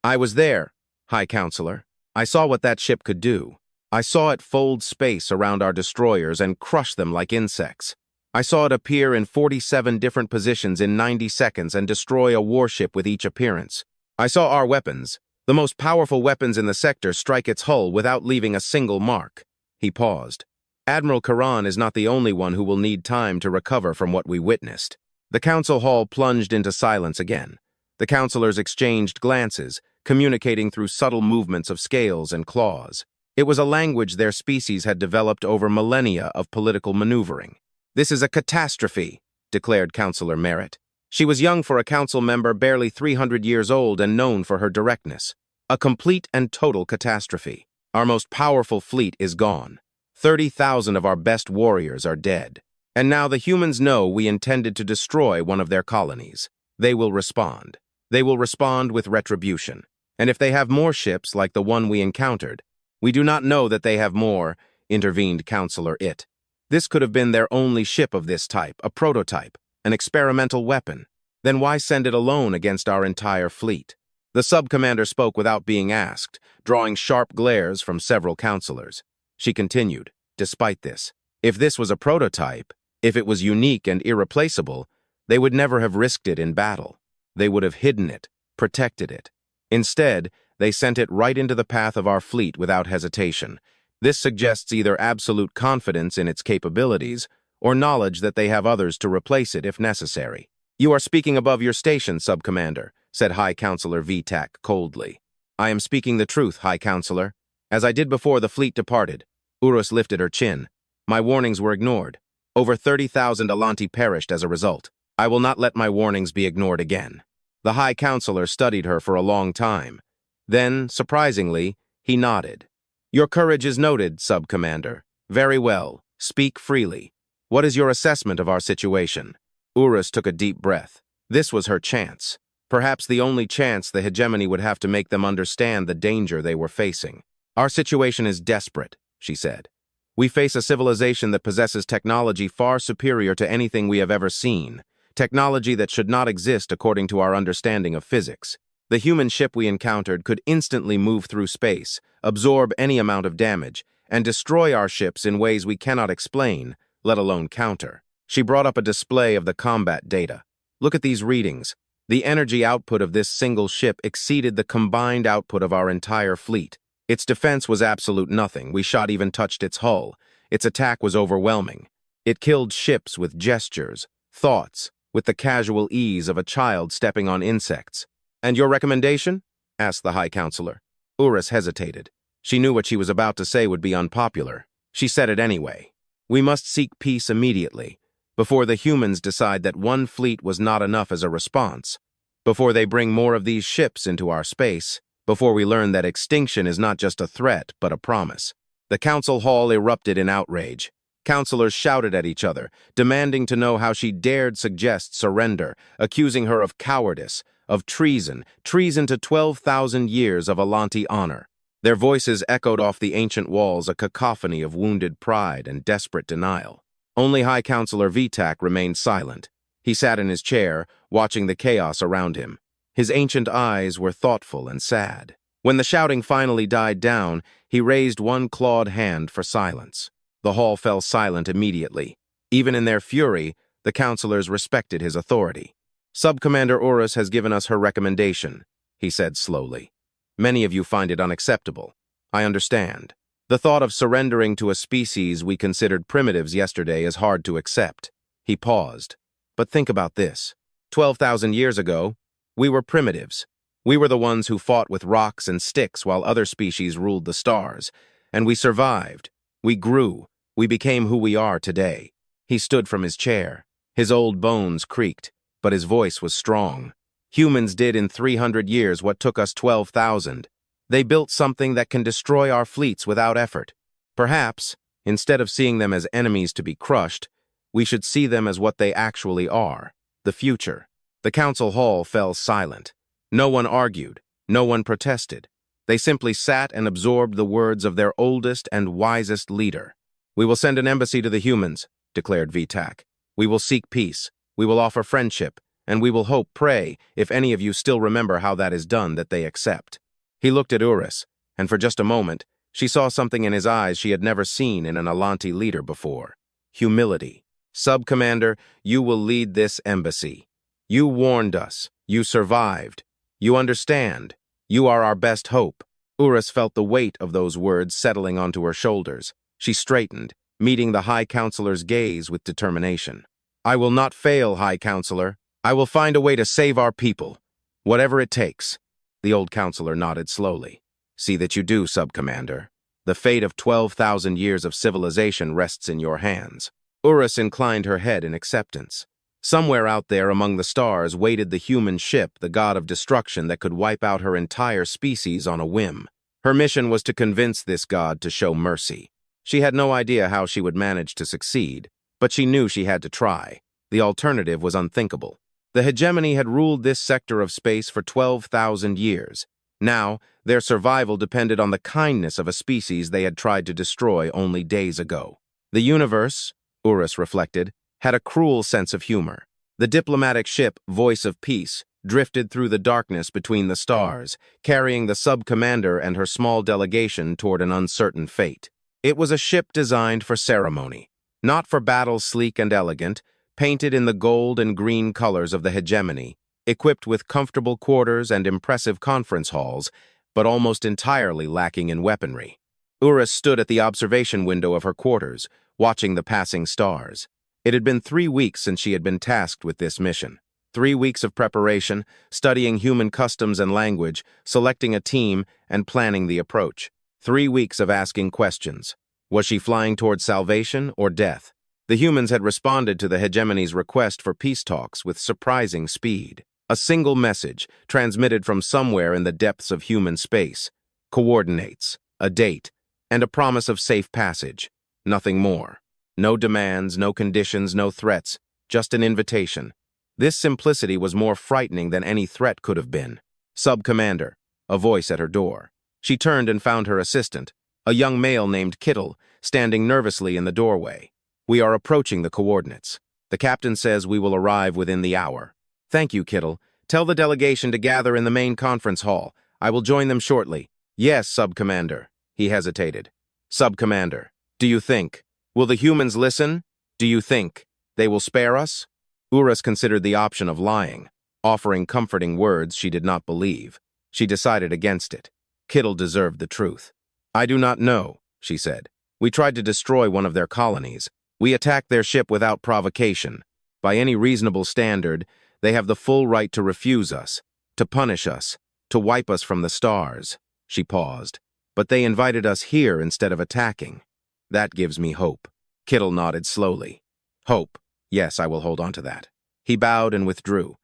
"I was there, High Counselor. I saw what that ship could do. I saw it fold space around our destroyers and crush them like insects. I saw it appear in 47 different positions in 90 seconds and destroy a warship with each appearance. I saw our weapons, the most powerful weapons in the sector, strike its hull without leaving a single mark." He paused. Admiral Keran is not the only one who will need time to recover from what we witnessed. The council hall plunged into silence again. The councilors exchanged glances, communicating through subtle movements of scales and claws. It was a language their species had developed over millennia of political maneuvering. "This is a catastrophe," declared Councilor Merritt. She was young for a council member, barely 300 years old and known for her directness. "A complete and total catastrophe. Our most powerful fleet is gone. 30,000 of our best warriors are dead. And now the humans know we intended to destroy one of their colonies. They will respond. They will respond with retribution. And if they have more ships like the one we encountered, we do not know that they have more," intervened Councilor It. "This could have been their only ship of this type, a prototype, an experimental weapon. Then why send it alone against our entire fleet?" The sub-commander spoke without being asked, drawing sharp glares from several councilors. She continued, "Despite this, if this was a prototype, if it was unique and irreplaceable, they would never have risked it in battle. They would have hidden it, protected it. Instead, they sent it right into the path of our fleet without hesitation. This suggests either absolute confidence in its capabilities or knowledge that they have others to replace it if necessary." "You are speaking above your station, Sub-Commander," said High Councilor Vitak coldly. "I am speaking the truth, High Councilor. As I did before the fleet departed." Urus lifted her chin. "My warnings were ignored. Over 30,000 Alanti perished as a result. I will not let my warnings be ignored again." The High Councilor studied her for a long time. Then, surprisingly, he nodded. "Your courage is noted, Sub-Commander. Very well. Speak freely. What is your assessment of our situation?" Urus took a deep breath. This was her chance. Perhaps the only chance the hegemony would have to make them understand the danger they were facing. "Our situation is desperate," she said. "We face a civilization that possesses technology far superior to anything we have ever seen. Technology that should not exist according to our understanding of physics. The human ship we encountered could instantly move through space, absorb any amount of damage, and destroy our ships in ways we cannot explain, let alone counter." She brought up a display of the combat data. "Look at these readings. The energy output of this single ship exceeded the combined output of our entire fleet. Its defense was absolute nothing. We shot even touched its hull. Its attack was overwhelming. It killed ships with gestures, thoughts, with the casual ease of a child stepping on insects." "And your recommendation?" asked the High Councilor. Urus hesitated. She knew what she was about to say would be unpopular. She said it anyway. "We must seek peace immediately, before the humans decide that one fleet was not enough as a response, before they bring more of these ships into our space, before we learn that extinction is not just a threat, but a promise." The council hall erupted in outrage. Councilors shouted at each other, demanding to know how she dared suggest surrender, accusing her of cowardice, of treason to 12,000 years of Alanti honor. Their voices echoed off the ancient walls, a cacophony of wounded pride and desperate denial. Only High Councilor Vitak remained silent. He sat in his chair, watching the chaos around him. His ancient eyes were thoughtful and sad. When the shouting finally died down, he raised one clawed hand for silence. The hall fell silent immediately. Even in their fury, the councilors respected his authority. "Sub-Commander Urus has given us her recommendation," he said slowly. "Many of you find it unacceptable. I understand. The thought of surrendering to a species we considered primitives yesterday is hard to accept." He paused. "But think about this. 12,000 years ago, we were primitives. We were the ones who fought with rocks and sticks while other species ruled the stars. And we survived. We grew. We became who we are today." He stood from his chair. His old bones creaked, but his voice was strong. "Humans did in 300 years what took us 12,000. They built something that can destroy our fleets without effort. Perhaps, instead of seeing them as enemies to be crushed, we should see them as what they actually are, the future." The council hall fell silent. No one argued. No one protested. They simply sat and absorbed the words of their oldest and wisest leader. "We will send an embassy to the humans," declared Vitak. "We will seek peace. We will offer friendship. And we will hope, pray, if any of you still remember how that is done, that they accept." He looked at Urus, and for just a moment, she saw something in his eyes she had never seen in an Alanti leader before. Humility. "Sub-Commander, you will lead this embassy. You warned us. You survived. You understand. You are our best hope." Urus felt the weight of those words settling onto her shoulders. She straightened. meeting the High Counselor's gaze with determination. "I will not fail, High Counselor. I will find a way to save our people. Whatever it takes." The old counselor nodded slowly. "See that you do, Sub-Commander. The fate of 12,000 years of civilization rests in your hands." Urus inclined her head in acceptance. Somewhere out there among the stars waited the human ship, the god of destruction that could wipe out her entire species on a whim. Her mission was to convince this god to show mercy. She had no idea how she would manage to succeed, but she knew she had to try. The alternative was unthinkable. The hegemony had ruled this sector of space for 12,000 years. Now, their survival depended on the kindness of a species they had tried to destroy only days ago. The universe, Urus reflected, had a cruel sense of humor. The diplomatic ship, Voice of Peace, drifted through the darkness between the stars, carrying the sub-commander and her small delegation toward an uncertain fate. It was a ship designed for ceremony, not for battle sleek and elegant, painted in the gold and green colors of the hegemony, equipped with comfortable quarters and impressive conference halls, but almost entirely lacking in weaponry. Urus stood at the observation window of her quarters, watching the passing stars. It had been 3 weeks since she had been tasked with this mission. 3 weeks of preparation, studying human customs and language, selecting a team, and planning the approach. 3 weeks of asking questions. Was she flying toward salvation or death? The humans had responded to the hegemony's request for peace talks with surprising speed. A single message, transmitted from somewhere in the depths of human space. Coordinates, a date, and a promise of safe passage. Nothing more. No demands, no conditions, no threats, just an invitation. This simplicity was more frightening than any threat could have been. "Sub-Commander," a voice at her door. She turned and found her assistant, a young male named Kittle, standing nervously in the doorway. "We are approaching the coordinates. The captain says we will arrive within the hour." "Thank you, Kittle. Tell the delegation to gather in the main conference hall. I will join them shortly." "Yes, Sub-Commander." He hesitated. "Sub-Commander, do you think? Will the humans listen? Do you think they will spare us?" Urus considered the option of lying, offering comforting words she did not believe. She decided against it. Kittle deserved the truth. "I do not know," she said. "We tried to destroy one of their colonies. We attacked their ship without provocation. By any reasonable standard, they have the full right to refuse us, to punish us, to wipe us from the stars." She paused. "But they invited us here instead of attacking. That gives me hope." Kittle nodded slowly. "Hope. Yes, I will hold on to that." He bowed and withdrew.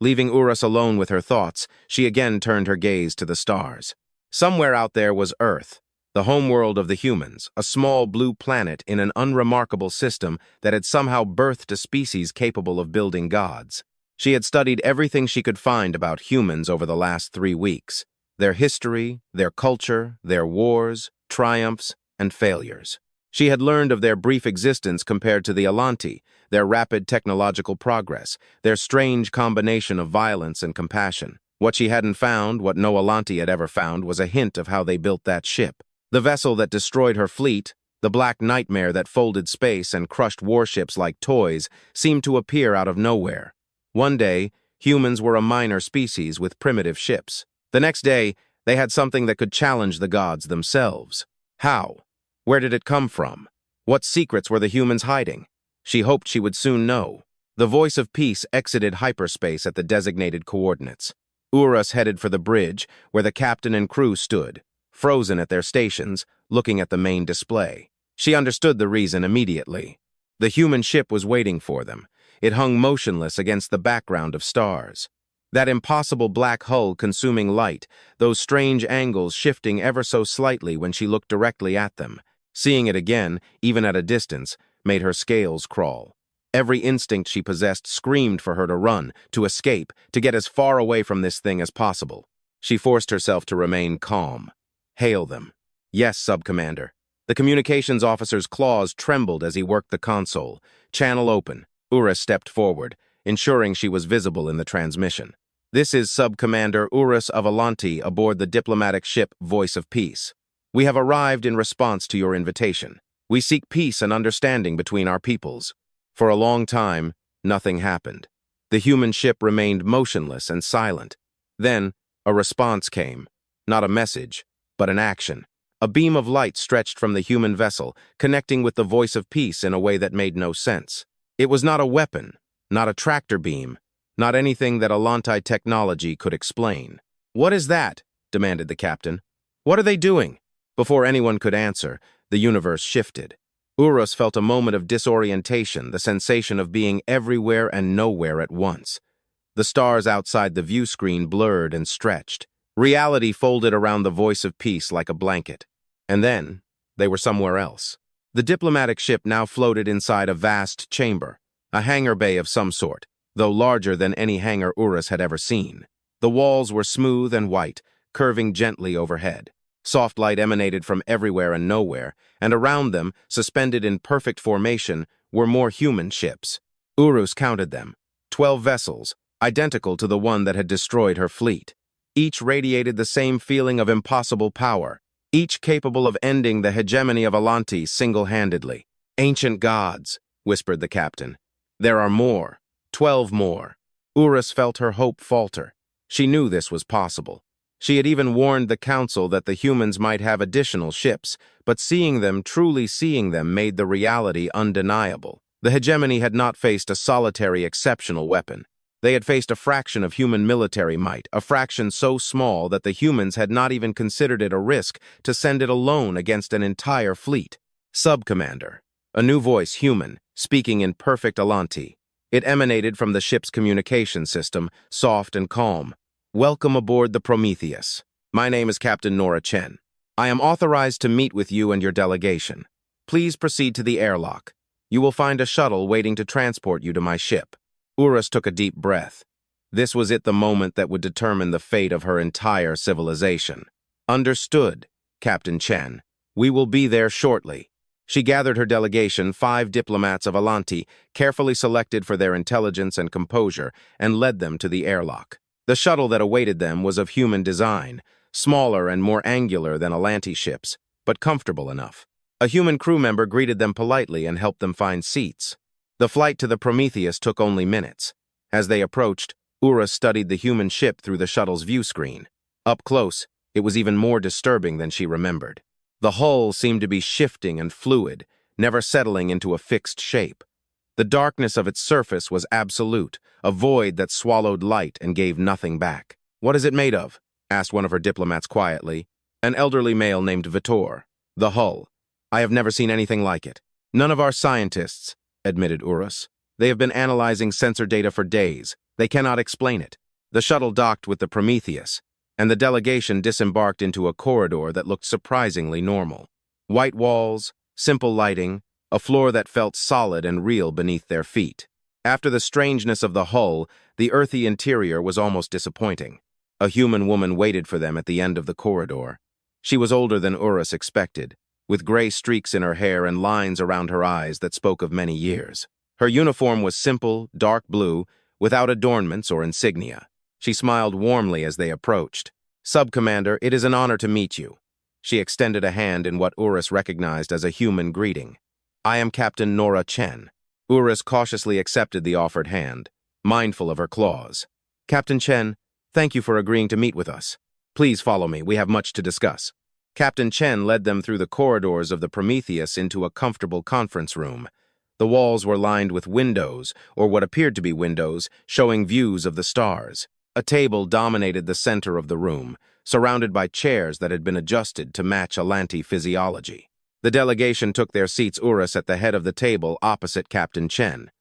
Leaving Urus alone with her thoughts, she again turned her gaze to the stars. Somewhere out there was Earth, the homeworld of the humans, a small blue planet in an unremarkable system that had somehow birthed a species capable of building gods. She had studied everything she could find about humans over the last 3 weeks. Their history, their culture, their wars, triumphs, and failures. She had learned of their brief existence compared to the Alanti, their rapid technological progress, their strange combination of violence and compassion. What she hadn't found, what no Alanti had ever found, was a hint of how they built that ship. The vessel that destroyed her fleet, the black nightmare that folded space and crushed warships like toys, seemed to appear out of nowhere. One day, humans were a minor species with primitive ships. The next day, they had something that could challenge the gods themselves. How? Where did it come from? What secrets were the humans hiding? She hoped she would soon know. The Voice of Peace exited hyperspace at the designated coordinates. Urus headed for the bridge, where the captain and crew stood, frozen at their stations, looking at the main display. She understood the reason immediately. The human ship was waiting for them. It hung motionless against the background of stars. That impossible black hull consuming light, those strange angles shifting ever so slightly when she looked directly at them. Seeing it again, even at a distance, made her scales crawl. Every instinct she possessed screamed for her to run, to escape, to get as far away from this thing as possible. She forced herself to remain calm. "Hail them." "Yes, Sub-Commander." The communications officer's claws trembled as he worked the console. "Channel open." Urus stepped forward, ensuring she was visible in the transmission. "This is Sub-Commander Urus of Alanti aboard the diplomatic ship Voice of Peace. We have arrived in response to your invitation. We seek peace and understanding between our peoples." For a long time, nothing happened. The human ship remained motionless and silent. Then, a response came. Not a message, but an action. A beam of light stretched from the human vessel, connecting with the voice of peace in a way that made no sense. It was not a weapon, not a tractor beam, not anything that Alanti technology could explain. "What is that?" demanded the captain. "What are they doing?" Before anyone could answer, the universe shifted. Urus felt a moment of disorientation, the sensation of being everywhere and nowhere at once. The stars outside the view screen blurred and stretched. Reality folded around the voice of peace like a blanket. And then, they were somewhere else. The diplomatic ship now floated inside a vast chamber, a hangar bay of some sort, though larger than any hangar Urus had ever seen. The walls were smooth and white, curving gently overhead. Soft light emanated from everywhere and nowhere, and around them, suspended in perfect formation, were more human ships. Urus counted them, 12 vessels, identical to the one that had destroyed her fleet. Each radiated the same feeling of impossible power, each capable of ending the hegemony of Alanti single-handedly. "Ancient gods," whispered the captain. "There are more, 12 more." Urus felt her hope falter. She knew this was possible. She had even warned the council that the humans might have additional ships, but truly seeing them, made the reality undeniable. The hegemony had not faced a solitary exceptional weapon. They had faced a fraction of human military might, a fraction so small that the humans had not even considered it a risk to send it alone against an entire fleet. "Sub-Commander," a new voice, human, speaking in perfect Alanti. It emanated from the ship's communication system, soft and calm. "Welcome aboard the Prometheus. My name is Captain Nora Chen. I am authorized to meet with you and your delegation. Please proceed to the airlock. You will find a shuttle waiting to transport you to my ship." Urus took a deep breath. This was the moment that would determine the fate of her entire civilization. "Understood, Captain Chen. We will be there shortly." She gathered her delegation, 5 diplomats of Alanti, carefully selected for their intelligence and composure, and led them to the airlock. The shuttle that awaited them was of human design, smaller and more angular than Alanti ships, but comfortable enough. A human crew member greeted them politely and helped them find seats. The flight to the Prometheus took only minutes. As they approached, Urus studied the human ship through the shuttle's view screen. Up close, it was even more disturbing than she remembered. The hull seemed to be shifting and fluid, never settling into a fixed shape. The darkness of its surface was absolute, a void that swallowed light and gave nothing back. "What is it made of?" asked one of her diplomats quietly. An elderly male named Vitor. "The hull. I have never seen anything like it." "None of our scientists," admitted Urus. "They have been analyzing sensor data for days. They cannot explain it." The shuttle docked with the Prometheus, and the delegation disembarked into a corridor that looked surprisingly normal. White walls, simple lighting, a floor that felt solid and real beneath their feet. After the strangeness of the hull, the earthy interior was almost disappointing. A human woman waited for them at the end of the corridor. She was older than Urus expected, with gray streaks in her hair and lines around her eyes that spoke of many years. Her uniform was simple, dark blue, without adornments or insignia. She smiled warmly as they approached. "Sub-Commander, it is an honor to meet you." She extended a hand in what Urus recognized as a human greeting. "I am Captain Nora Chen." Urus cautiously accepted the offered hand, mindful of her claws. "Captain Chen, thank you for agreeing to meet with us. Please follow me, we have much to discuss." Captain Chen led them through the corridors of the Prometheus into a comfortable conference room. The walls were lined with windows, or what appeared to be windows, showing views of the stars. A table dominated the center of the room, surrounded by chairs that had been adjusted to match Alanti physiology. The delegation took their seats, Urus at the head of the table opposite Captain Chen.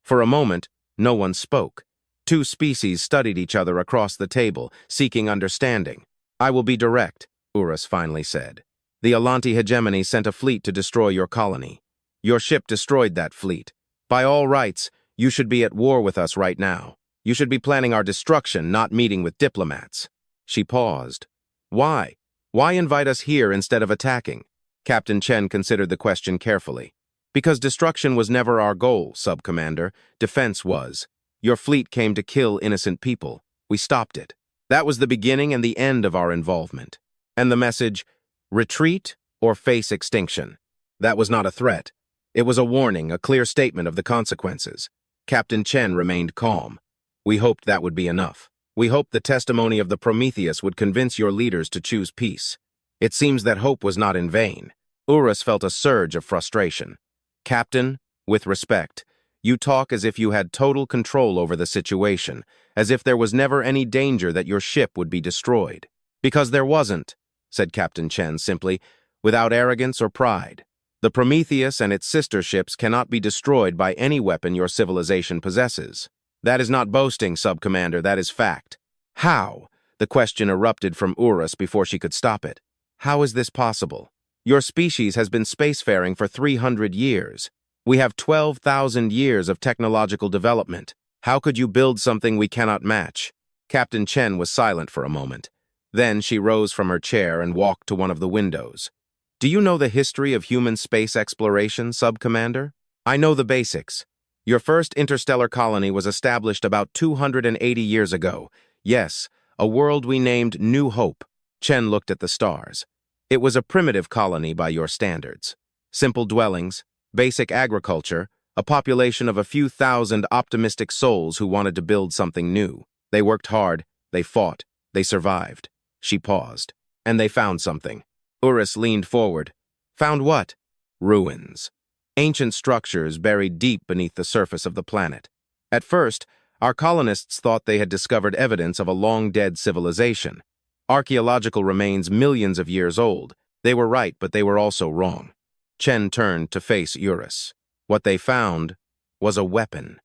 For a moment, no one spoke. 2 species studied each other across the table, seeking understanding. "I will be direct," Urus finally said. "The Alanti Hegemony sent a fleet to destroy your colony. Your ship destroyed that fleet. By all rights, you should be at war with us right now. You should be planning our destruction, not meeting with diplomats." She paused. "Why? Why invite us here instead of attacking?" Captain Chen considered the question carefully. "Because destruction was never our goal, Sub-Commander. Defense was. Your fleet came to kill innocent people. We stopped it. That was the beginning and the end of our involvement. And the message, retreat or face extinction. That was not a threat. It was a warning, a clear statement of the consequences." Captain Chen remained calm. "We hoped that would be enough. We hoped the testimony of the Prometheus would convince your leaders to choose peace. It seems that hope was not in vain. Urus felt a surge of frustration. Captain, with respect, you talk as if you had total control over the situation, as if there was never any danger that your ship would be destroyed. Because there wasn't, said Captain Chen simply, without arrogance or pride. The Prometheus and its sister ships cannot be destroyed by any weapon your civilization possesses. That is not boasting, Sub-Commander, that is fact. How? The question erupted from Urus before she could stop it. How is this possible? Your species has been spacefaring for 300 years. We have 12,000 years of technological development. How could you build something we cannot match? Captain Chen was silent for a moment. Then she rose from her chair and walked to one of the windows. Do you know the history of human space exploration, Sub-Commander? I know the basics. Your first interstellar colony was established about 280 years ago. Yes, a world we named New Hope. Chen looked at the stars. It was a primitive colony by your standards. Simple dwellings, basic agriculture, a population of a few thousand optimistic souls who wanted to build something new. They worked hard, they fought, they survived. She paused. And they found something. Urus leaned forward. Found what? Ruins. Ancient structures buried deep beneath the surface of the planet. At first, our colonists thought they had discovered evidence of a long-dead civilization. Archaeological remains millions of years old. They were right, but they were also wrong. Chen turned to face Urus. What they found was a weapon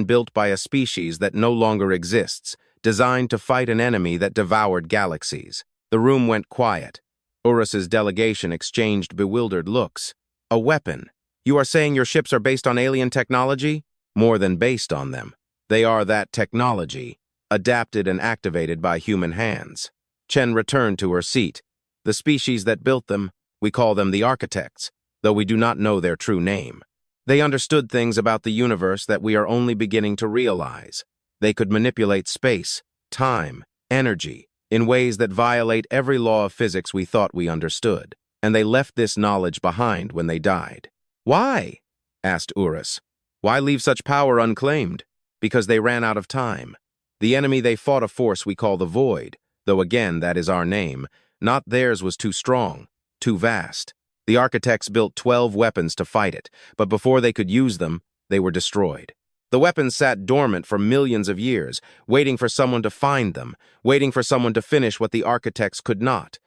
built by a species that no longer exists, designed to fight an enemy that devoured galaxies. The room went quiet. Urus's delegation exchanged bewildered looks. A weapon? You are saying your ships are based on alien technology? More than based on them. They are that technology, adapted and activated by human hands. Chen returned to her seat. The species that built them, we call them the architects, though we do not know their true name. They understood things about the universe that we are only beginning to realize. They could manipulate space, time, energy, in ways that violate every law of physics we thought we understood. And they left this knowledge behind when they died. Why? Asked Urus. Why leave such power unclaimed? Because they ran out of time. The enemy they fought a force we call the Void, though again that is our name. Not theirs was too strong, too vast. The architects built 12 weapons to fight it, but before they could use them, they were destroyed. The weapons sat dormant for millions of years, waiting for someone to find them, waiting for someone to finish what the architects could not.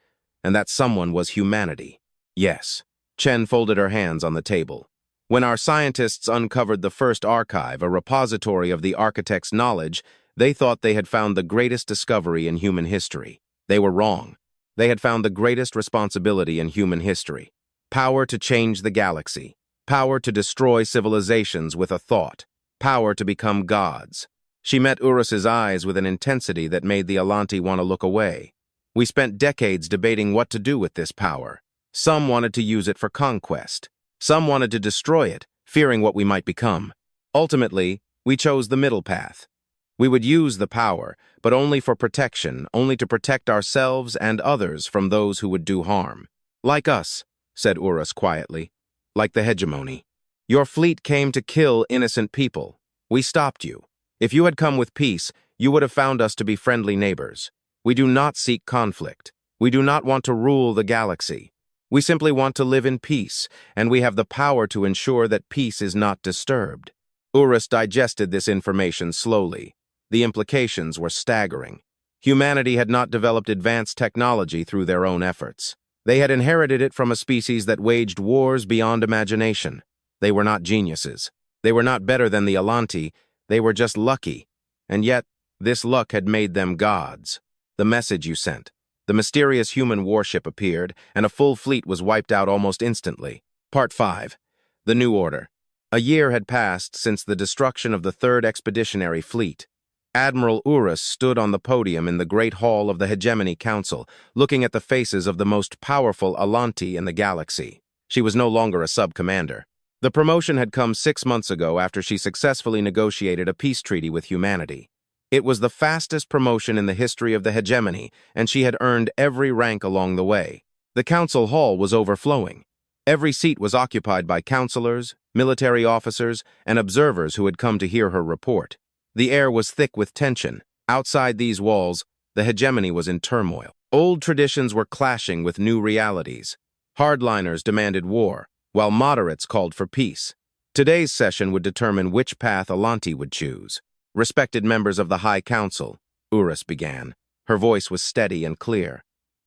And that someone was humanity. Yes. Chen folded her hands on the table. When our scientists uncovered the first archive, a repository of the architects' knowledge, they thought they had found the greatest discovery in human history. They were wrong. They had found the greatest responsibility in human history. Power to change the galaxy. Power to destroy civilizations with a thought. Power to become gods. She met Urus's eyes with an intensity that made the Alanti want to look away. We spent decades debating what to do with this power. Some wanted to use it for conquest. Some wanted to destroy it, fearing what we might become. Ultimately, we chose the middle path. We would use the power, but only for protection, only to protect ourselves and others from those who would do harm. Like us, said Urus quietly. Like the Hegemony. Your fleet came to kill innocent people. We stopped you. If you had come with peace, you would have found us to be friendly neighbors. We do not seek conflict. We do not want to rule the galaxy. We simply want to live in peace, and we have the power to ensure that peace is not disturbed. Urus digested this information slowly. The implications were staggering. Humanity had not developed advanced technology through their own efforts. They had inherited it from a species that waged wars beyond imagination. They were not geniuses. They were not better than the Alanti. They were just lucky. And yet, this luck had made them gods. The message you sent. The mysterious human warship appeared, and a full fleet was wiped out almost instantly. Part 5. The New Order. A year had passed since the destruction of the Third Expeditionary Fleet. Admiral Urus stood on the podium in the Great Hall of the Hegemony Council, looking at the faces of the most powerful Alanti in the galaxy. She was no longer a sub-commander. The promotion had come 6 months ago after she successfully negotiated a peace treaty with humanity. It was the fastest promotion in the history of the hegemony, and she had earned every rank along the way. The council hall was overflowing. Every seat was occupied by counselors, military officers, and observers who had come to hear her report. The air was thick with tension. Outside these walls, the hegemony was in turmoil. Old traditions were clashing with new realities. Hardliners demanded war, while moderates called for peace. Today's session would determine which path Alanti would choose. Respected members of the High Council, Urus began. Her voice was steady and clear.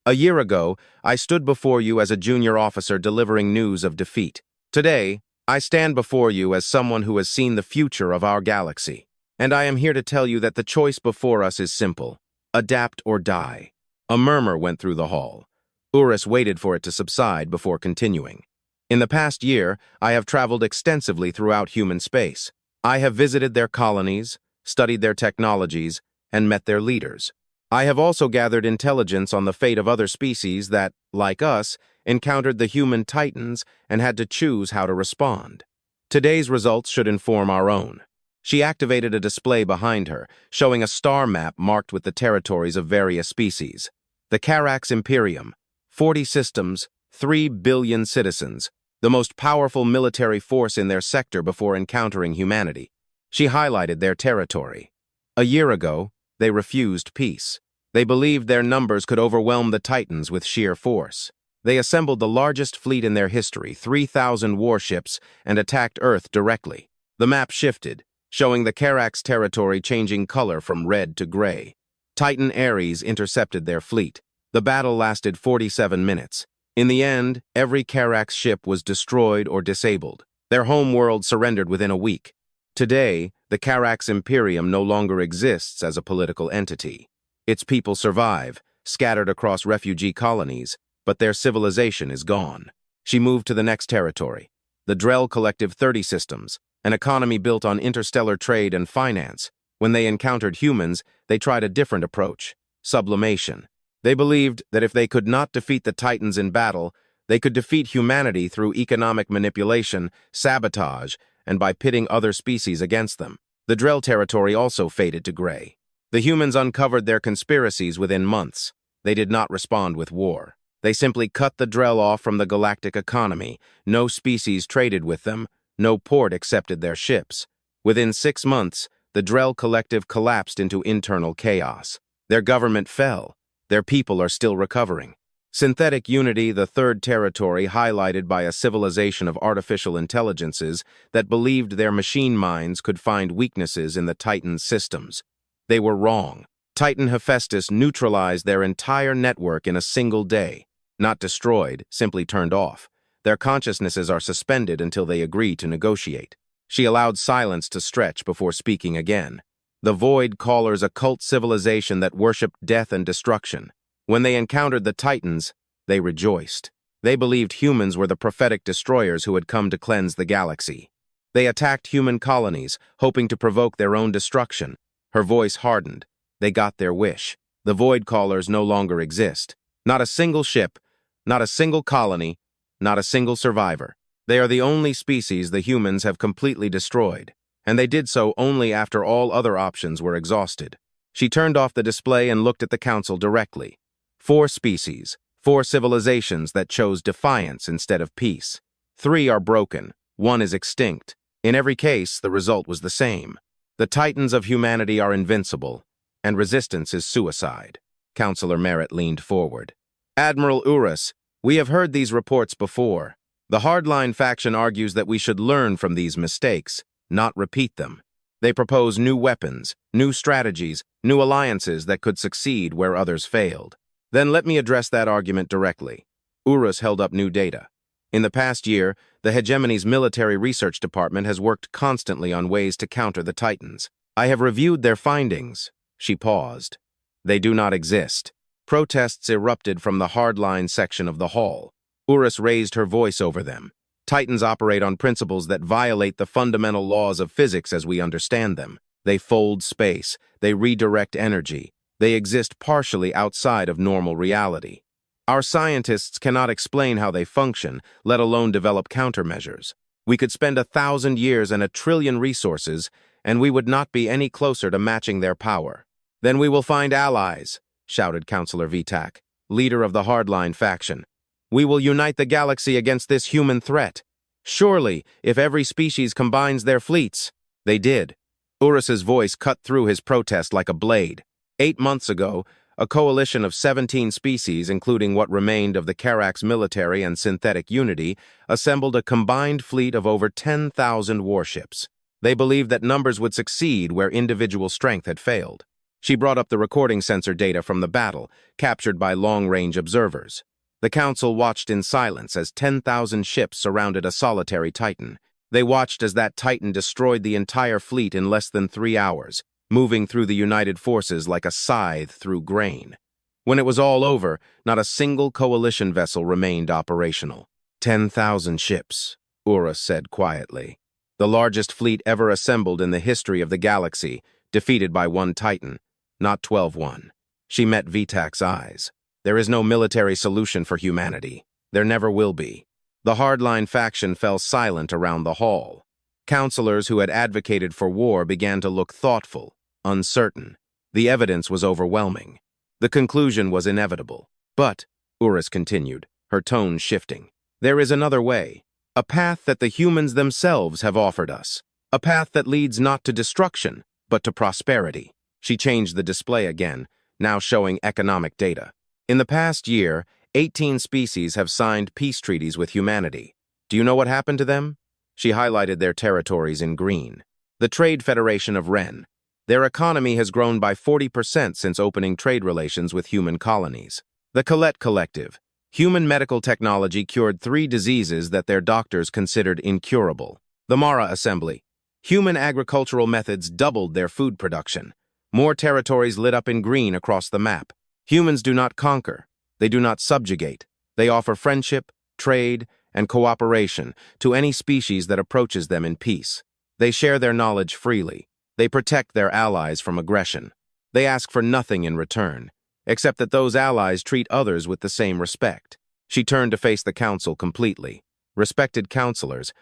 A year ago, I stood before you as a junior officer delivering news of defeat. Today, I stand before you as someone who has seen the future of our galaxy. And I am here to tell you that the choice before us is simple: adapt or die. A murmur went through the hall. Urus waited for it to subside before continuing. In the past year, I have traveled extensively throughout human space. I have visited their colonies, studied their technologies, and met their leaders. I have also gathered intelligence on the fate of other species that, like us, encountered the human titans and had to choose how to respond. Today's results should inform our own. She activated a display behind her, showing a star map marked with the territories of various species. The Carax Imperium, 40 systems, 3 billion citizens, the most powerful military force in their sector before encountering humanity. She highlighted their territory. A year ago, they refused peace. They believed their numbers could overwhelm the Titans with sheer force. They assembled the largest fleet in their history, 3,000 warships, and attacked Earth directly. The map shifted, showing the Carax territory changing color from red to gray. Titan Ares intercepted their fleet. The battle lasted 47 minutes. In the end, every Carax ship was destroyed or disabled. Their home world surrendered within a week. Today, the Carax Imperium no longer exists as a political entity. Its people survive, scattered across refugee colonies, but their civilization is gone. She moved to the next territory, the Drell Collective 30 Systems, an economy built on interstellar trade and finance. When they encountered humans, they tried a different approach: sublimation. They believed that if they could not defeat the Titans in battle, they could defeat humanity through economic manipulation, sabotage, and by pitting other species against them. The Drell territory also faded to gray. The humans uncovered their conspiracies within months. They did not respond with war. They simply cut the Drell off from the galactic economy. No species traded with them. No port accepted their ships. Within 6 months, the Drell Collective collapsed into internal chaos. Their government fell. Their people are still recovering. Synthetic Unity, the third territory, highlighted by a civilization of artificial intelligences that believed their machine minds could find weaknesses in the Titan systems. They were wrong. Titan Hephaestus neutralized their entire network in a single day. Not destroyed, simply turned off. Their consciousnesses are suspended until they agree to negotiate. She allowed silence to stretch before speaking again. The Void Callers, a cult civilization that worshipped death and destruction. When they encountered the Titans, they rejoiced. They believed humans were the prophetic destroyers who had come to cleanse the galaxy. They attacked human colonies, hoping to provoke their own destruction. Her voice hardened. They got their wish. The Void Callers no longer exist. Not a single ship, not a single colony, not a single survivor. They are the only species the humans have completely destroyed, and they did so only after all other options were exhausted. She turned off the display and looked at the council directly. 4 species, 4 civilizations that chose defiance instead of peace. 3 are broken, 1 is extinct. In every case, the result was the same. The Titans of humanity are invincible, and resistance is suicide. Councillor Merritt leaned forward. Admiral Urus, we have heard these reports before. The hardline faction argues that we should learn from these mistakes, not repeat them. They propose new weapons, new strategies, new alliances that could succeed where others failed. Then let me address that argument directly. Urus held up new data. In the past year, the Hegemony's military research department has worked constantly on ways to counter the Titans. I have reviewed their findings. She paused. They do not exist. Protests erupted from the hardline section of the hall. Urus raised her voice over them. Titans operate on principles that violate the fundamental laws of physics as we understand them. They fold space. They redirect energy. They exist partially outside of normal reality. Our scientists cannot explain how they function, let alone develop countermeasures. We could spend 1,000 years and 1 trillion resources, and we would not be any closer to matching their power. Then we will find allies, shouted Councillor Vitak, leader of the hardline faction. We will unite the galaxy against this human threat. Surely, if every species combines their fleets. They did. Urus's voice cut through his protest like a blade. 8 months ago, a coalition of 17 species, including what remained of the Karak's military and synthetic unity, assembled a combined fleet of over 10,000 warships. They believed that numbers would succeed where individual strength had failed. She brought up the recording sensor data from the battle, captured by long-range observers. The Council watched in silence as 10,000 ships surrounded a solitary Titan. They watched as that Titan destroyed the entire fleet in less than 3 hours, moving through the united forces like a scythe through grain. When it was all over, not a single coalition vessel remained operational. 10,000 ships, Urus said quietly. The largest fleet ever assembled in the history of the galaxy, defeated by one Titan, not 12-1. She met Vitak's eyes. There is no military solution for humanity. There never will be. The hardline faction fell silent around the hall. Counselors who had advocated for war began to look thoughtful, uncertain. The evidence was overwhelming. The conclusion was inevitable. But, Urus continued, her tone shifting, there is another way. A path that the humans themselves have offered us. A path that leads not to destruction, but to prosperity. She changed the display again, now showing economic data. In the past year, 18 species have signed peace treaties with humanity. Do you know what happened to them? She highlighted their territories in green. The Trade Federation of Ren. Their economy has grown by 40% since opening trade relations with human colonies. The Colette Collective. Human medical technology cured 3 diseases that their doctors considered incurable. The Mara Assembly. Human agricultural methods doubled their food production. More territories lit up in green across the map. Humans do not conquer. They do not subjugate. They offer friendship, trade, and cooperation to any species that approaches them in peace. They share their knowledge freely. They protect their allies from aggression. They ask for nothing in return, except that those allies treat others with the same respect. She turned to face the council completely. Respected counselors,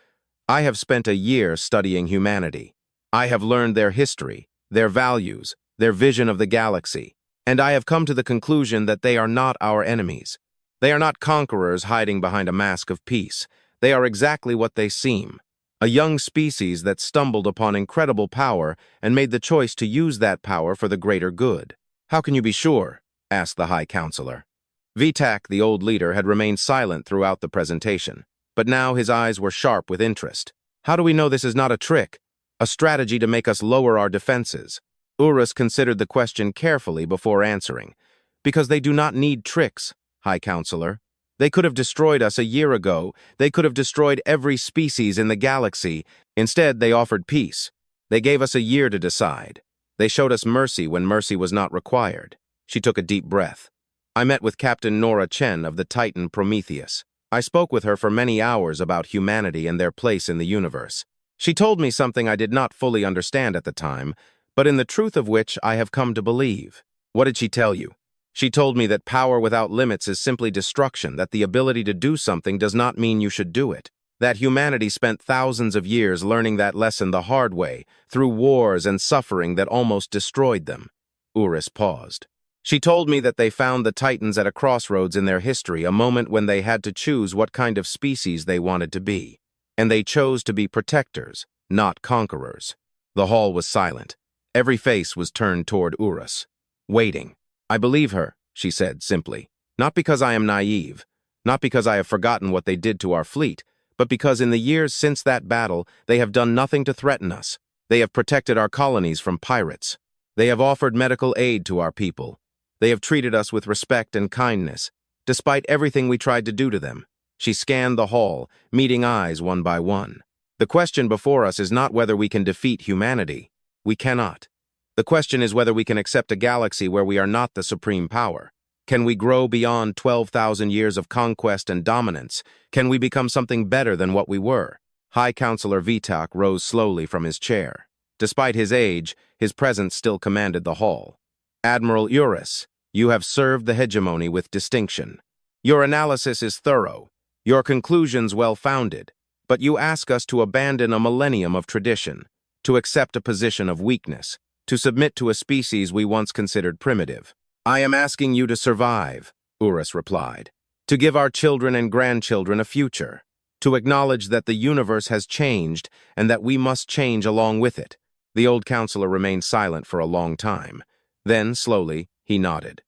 I have spent a year studying humanity. I have learned their history, their values, their vision of the galaxy, and I have come to the conclusion that they are not our enemies. They are not conquerors hiding behind a mask of peace. They are exactly what they seem. A young species that stumbled upon incredible power and made the choice to use that power for the greater good. How can you be sure? Asked the High Counselor. Vitak, the old leader, had remained silent throughout the presentation, but now his eyes were sharp with interest. How do we know this is not a trick? A strategy to make us lower our defenses? Urus considered the question carefully before answering. Because they do not need tricks, High Counselor. They could have destroyed us a year ago. They could have destroyed every species in the galaxy. Instead, they offered peace. They gave us a year to decide. They showed us mercy when mercy was not required. She took a deep breath. I met with Captain Nora Chen of the Titan Prometheus. I spoke with her for many hours about humanity and their place in the universe. She told me something I did not fully understand at the time, but in the truth of which I have come to believe. What did she tell you? She told me that power without limits is simply destruction, that the ability to do something does not mean you should do it. That humanity spent thousands of years learning that lesson the hard way, through wars and suffering that almost destroyed them. Urus paused. She told me that they found the Titans at a crossroads in their history, a moment when they had to choose what kind of species they wanted to be. And they chose to be protectors, not conquerors. The hall was silent. Every face was turned toward Urus, waiting. I believe her, she said simply. Not because I am naive, not because I have forgotten what they did to our fleet, but because in the years since that battle, they have done nothing to threaten us. They have protected our colonies from pirates. They have offered medical aid to our people. They have treated us with respect and kindness, despite everything we tried to do to them. She scanned the hall, meeting eyes one by one. The question before us is not whether we can defeat humanity. We cannot. The question is whether we can accept a galaxy where we are not the supreme power. Can we grow beyond 12,000 years of conquest and dominance? Can we become something better than what we were? High Counselor Vitak rose slowly from his chair. Despite his age, his presence still commanded the hall. Admiral Urus, you have served the hegemony with distinction. Your analysis is thorough, your conclusions well-founded, but you ask us to abandon a millennium of tradition, to accept a position of weakness, to submit to a species we once considered primitive. I am asking you to survive, Urus replied, to give our children and grandchildren a future, to acknowledge that the universe has changed and that we must change along with it. The old counselor remained silent for a long time. Then, slowly, he nodded.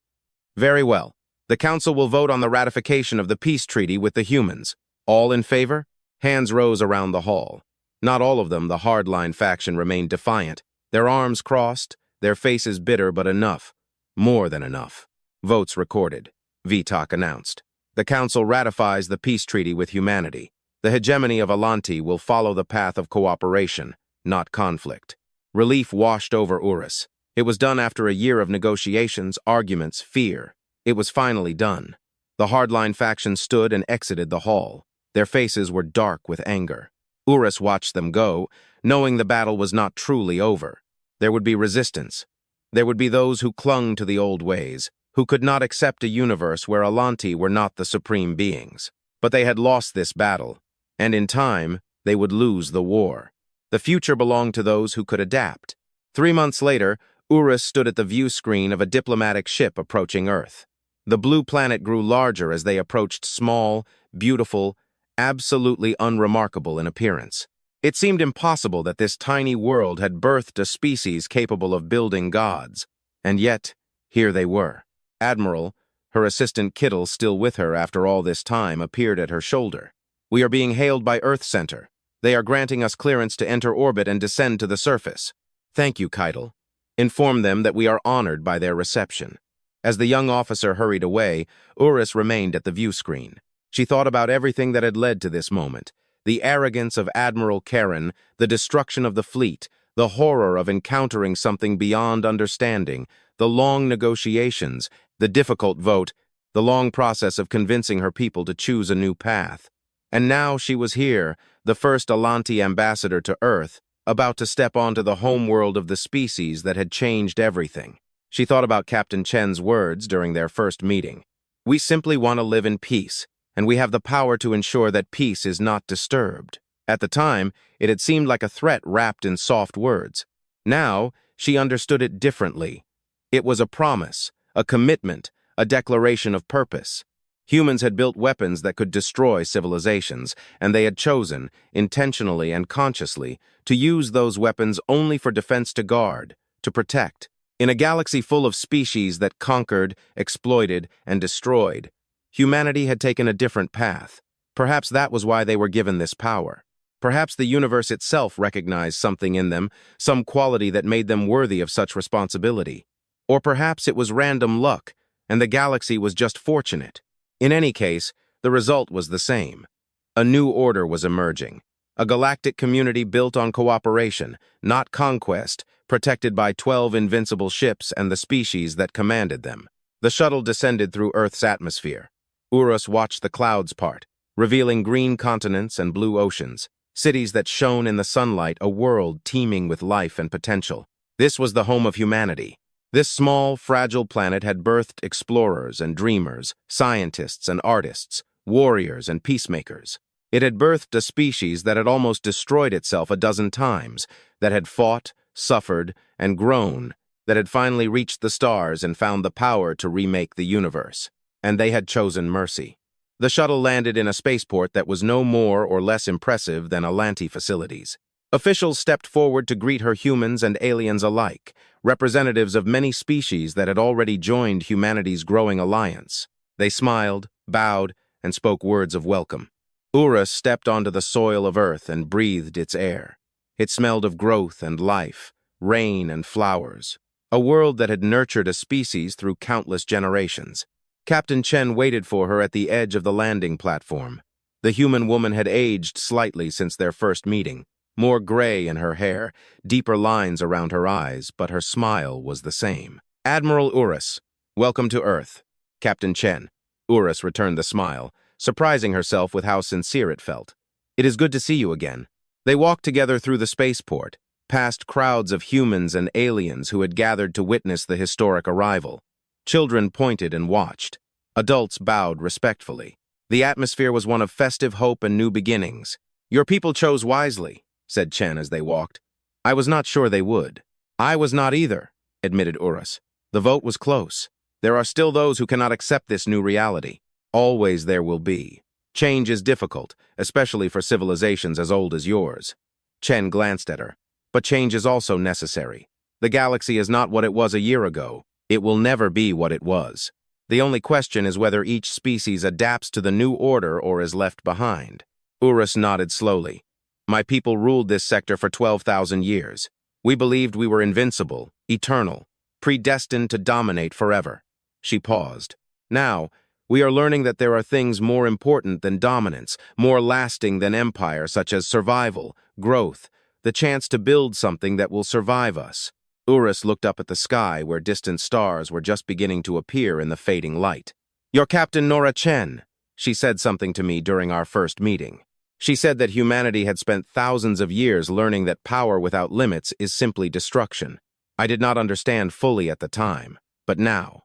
Very well. The Council will vote on the ratification of the peace treaty with the humans. All in favor? Hands rose around the hall. Not all of them, the hardline faction, remained defiant. Their arms crossed, their faces bitter, but enough. More than enough. Votes recorded. Vitak announced. The Council ratifies the peace treaty with humanity. The hegemony of Alanti will follow the path of cooperation, not conflict. Relief washed over Urus. It was done after a year of negotiations, arguments, fear. It was finally done. The hardline faction stood and exited the hall. Their faces were dark with anger. Urus watched them go, knowing the battle was not truly over. There would be resistance. There would be those who clung to the old ways, who could not accept a universe where Alanti were not the supreme beings. But they had lost this battle, and in time, they would lose the war. The future belonged to those who could adapt. 3 months later, Urus stood at the view screen of a diplomatic ship approaching Earth. The blue planet grew larger as they approached, small, beautiful, absolutely unremarkable in appearance. It seemed impossible that this tiny world had birthed a species capable of building gods. And yet, here they were. Admiral, her assistant Kittle still with her after all this time, appeared at her shoulder. "We are being hailed by Earth Center. They are granting us clearance to enter orbit and descend to the surface." "Thank you, Kittle." Inform them that we are honored by their reception. As the young officer hurried away, Urus remained at the view screen. She thought about everything that had led to this moment. The arrogance of Admiral Keran, the destruction of the fleet, the horror of encountering something beyond understanding, the long negotiations, the difficult vote, the long process of convincing her people to choose a new path. And now she was here, the first Alanti ambassador to Earth, about to step onto the homeworld of the species that had changed everything. She thought about Captain Chen's words during their first meeting. "We simply want to live in peace, and we have the power to ensure that peace is not disturbed." At the time, it had seemed like a threat wrapped in soft words. Now, she understood it differently. It was a promise, a commitment, a declaration of purpose. Humans had built weapons that could destroy civilizations, and they had chosen, intentionally and consciously, to use those weapons only for defense, to guard, to protect. In a galaxy full of species that conquered, exploited, and destroyed, humanity had taken a different path. Perhaps that was why they were given this power. Perhaps the universe itself recognized something in them, some quality that made them worthy of such responsibility. Or perhaps it was random luck, and the galaxy was just fortunate. In any case, the result was the same. A new order was emerging. A galactic community built on cooperation, not conquest, protected by 12 invincible ships and the species that commanded them. The shuttle descended through Earth's atmosphere. Urus watched the clouds part, revealing green continents and blue oceans, cities that shone in the sunlight, a world teeming with life and potential. This was the home of humanity. This small, fragile planet had birthed explorers and dreamers, scientists and artists, warriors and peacemakers. It had birthed a species that had almost destroyed itself a dozen times, that had fought, suffered, and grown, that had finally reached the stars and found the power to remake the universe. And they had chosen mercy. The shuttle landed in a spaceport that was no more or less impressive than Alanti facilities. Officials stepped forward to greet her, humans and aliens alike, representatives of many species that had already joined humanity's growing alliance. They smiled, bowed, and spoke words of welcome. Urus stepped onto the soil of Earth and breathed its air. It smelled of growth and life, rain and flowers, a world that had nurtured a species through countless generations. Captain Chen waited for her at the edge of the landing platform. The human woman had aged slightly since their first meeting, more gray in her hair, deeper lines around her eyes, but her smile was the same. "Admiral Urus, welcome to Earth." "Captain Chen." Urus returned the smile, surprising herself with how sincere it felt. "It is good to see you again." They walked together through the spaceport, past crowds of humans and aliens who had gathered to witness the historic arrival. Children pointed and watched. Adults bowed respectfully. The atmosphere was one of festive hope and new beginnings. "Your people chose wisely," said Chen as they walked. "I was not sure they would." "I was not either," admitted Urus. "The vote was close. There are still those who cannot accept this new reality. Always there will be. Change is difficult, especially for civilizations as old as yours." Chen glanced at her. "But change is also necessary. The galaxy is not what it was a year ago. It will never be what it was." The only question is whether each species adapts to the new order or is left behind. Urus nodded slowly. My people ruled this sector for 12,000 years. We believed we were invincible, eternal, predestined to dominate forever. She paused. Now, we are learning that there are things more important than dominance, more lasting than empire, such as survival, growth, the chance to build something that will survive us. Urus looked up at the sky where distant stars were just beginning to appear in the fading light. Your Captain Nora Chen, she said something to me during our first meeting. She said that humanity had spent thousands of years learning that power without limits is simply destruction. I did not understand fully at the time, but now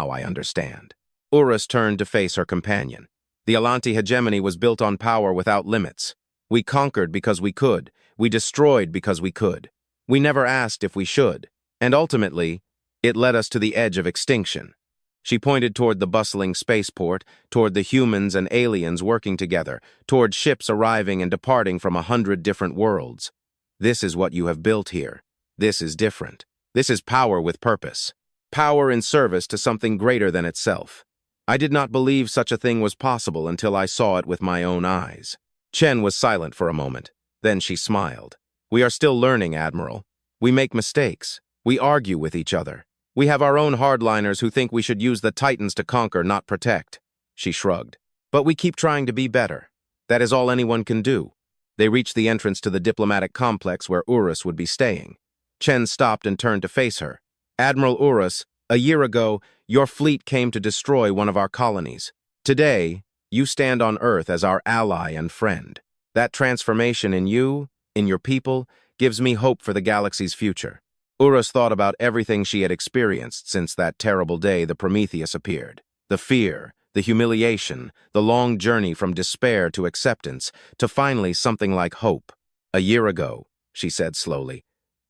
I understand. Urus turned to face her companion. The Alanti Hegemony was built on power without limits. We conquered because we could. We destroyed because we could. We never asked if we should, and ultimately, it led us to the edge of extinction. She pointed toward the bustling spaceport, toward the humans and aliens working together, toward ships arriving and departing from 100 different worlds. This is what you have built here. This is different. This is power with purpose. Power in service to something greater than itself. I did not believe such a thing was possible until I saw it with my own eyes. Chen was silent for a moment. Then she smiled. We are still learning, Admiral. We make mistakes. We argue with each other. We have our own hardliners who think we should use the Titans to conquer, not protect. She shrugged. But we keep trying to be better. That is all anyone can do. They reached the entrance to the diplomatic complex where Urus would be staying. Chen stopped and turned to face her. Admiral Urus, a year ago, your fleet came to destroy one of our colonies. Today, you stand on Earth as our ally and friend. That transformation in you, in your people, gives me hope for the galaxy's future. Urus thought about everything she had experienced since that terrible day the Prometheus appeared. The fear, the humiliation, the long journey from despair to acceptance, to finally something like hope. A year ago, she said slowly,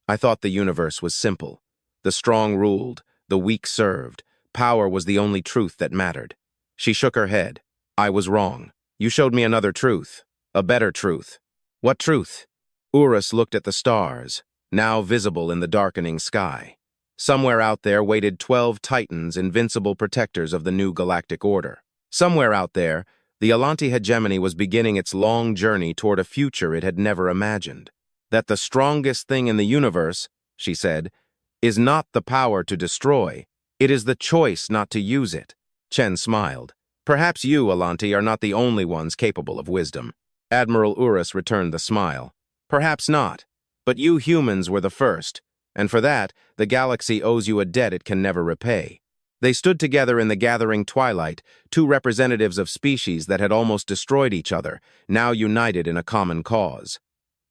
I thought the universe was simple. The strong ruled, the weak served. Power was the only truth that mattered. She shook her head. I was wrong. You showed me another truth. A better truth. What truth? Urus looked at the stars, now visible in the darkening sky. Somewhere out there waited 12 Titans, invincible protectors of the new galactic order. Somewhere out there, the Alanti Hegemony was beginning its long journey toward a future it had never imagined. That the strongest thing in the universe, she said, is not the power to destroy. It is the choice not to use it. Chen smiled. Perhaps you, Alanti, are not the only ones capable of wisdom. Admiral Urus returned the smile. Perhaps not, but you humans were the first, and for that, the galaxy owes you a debt it can never repay. They stood together in the gathering twilight, two representatives of species that had almost destroyed each other, now united in a common cause.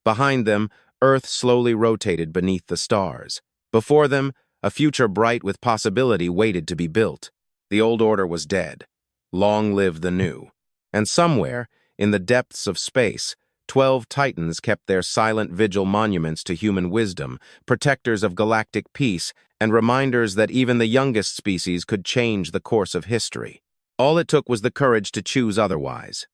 Behind them, Earth slowly rotated beneath the stars. Before them, a future bright with possibility waited to be built. The old order was dead. Long live the new. And somewhere, in the depths of space, 12 Titans kept their silent vigil monuments to human wisdom, protectors of galactic peace, and reminders that even the youngest species could change the course of history. All it took was the courage to choose otherwise.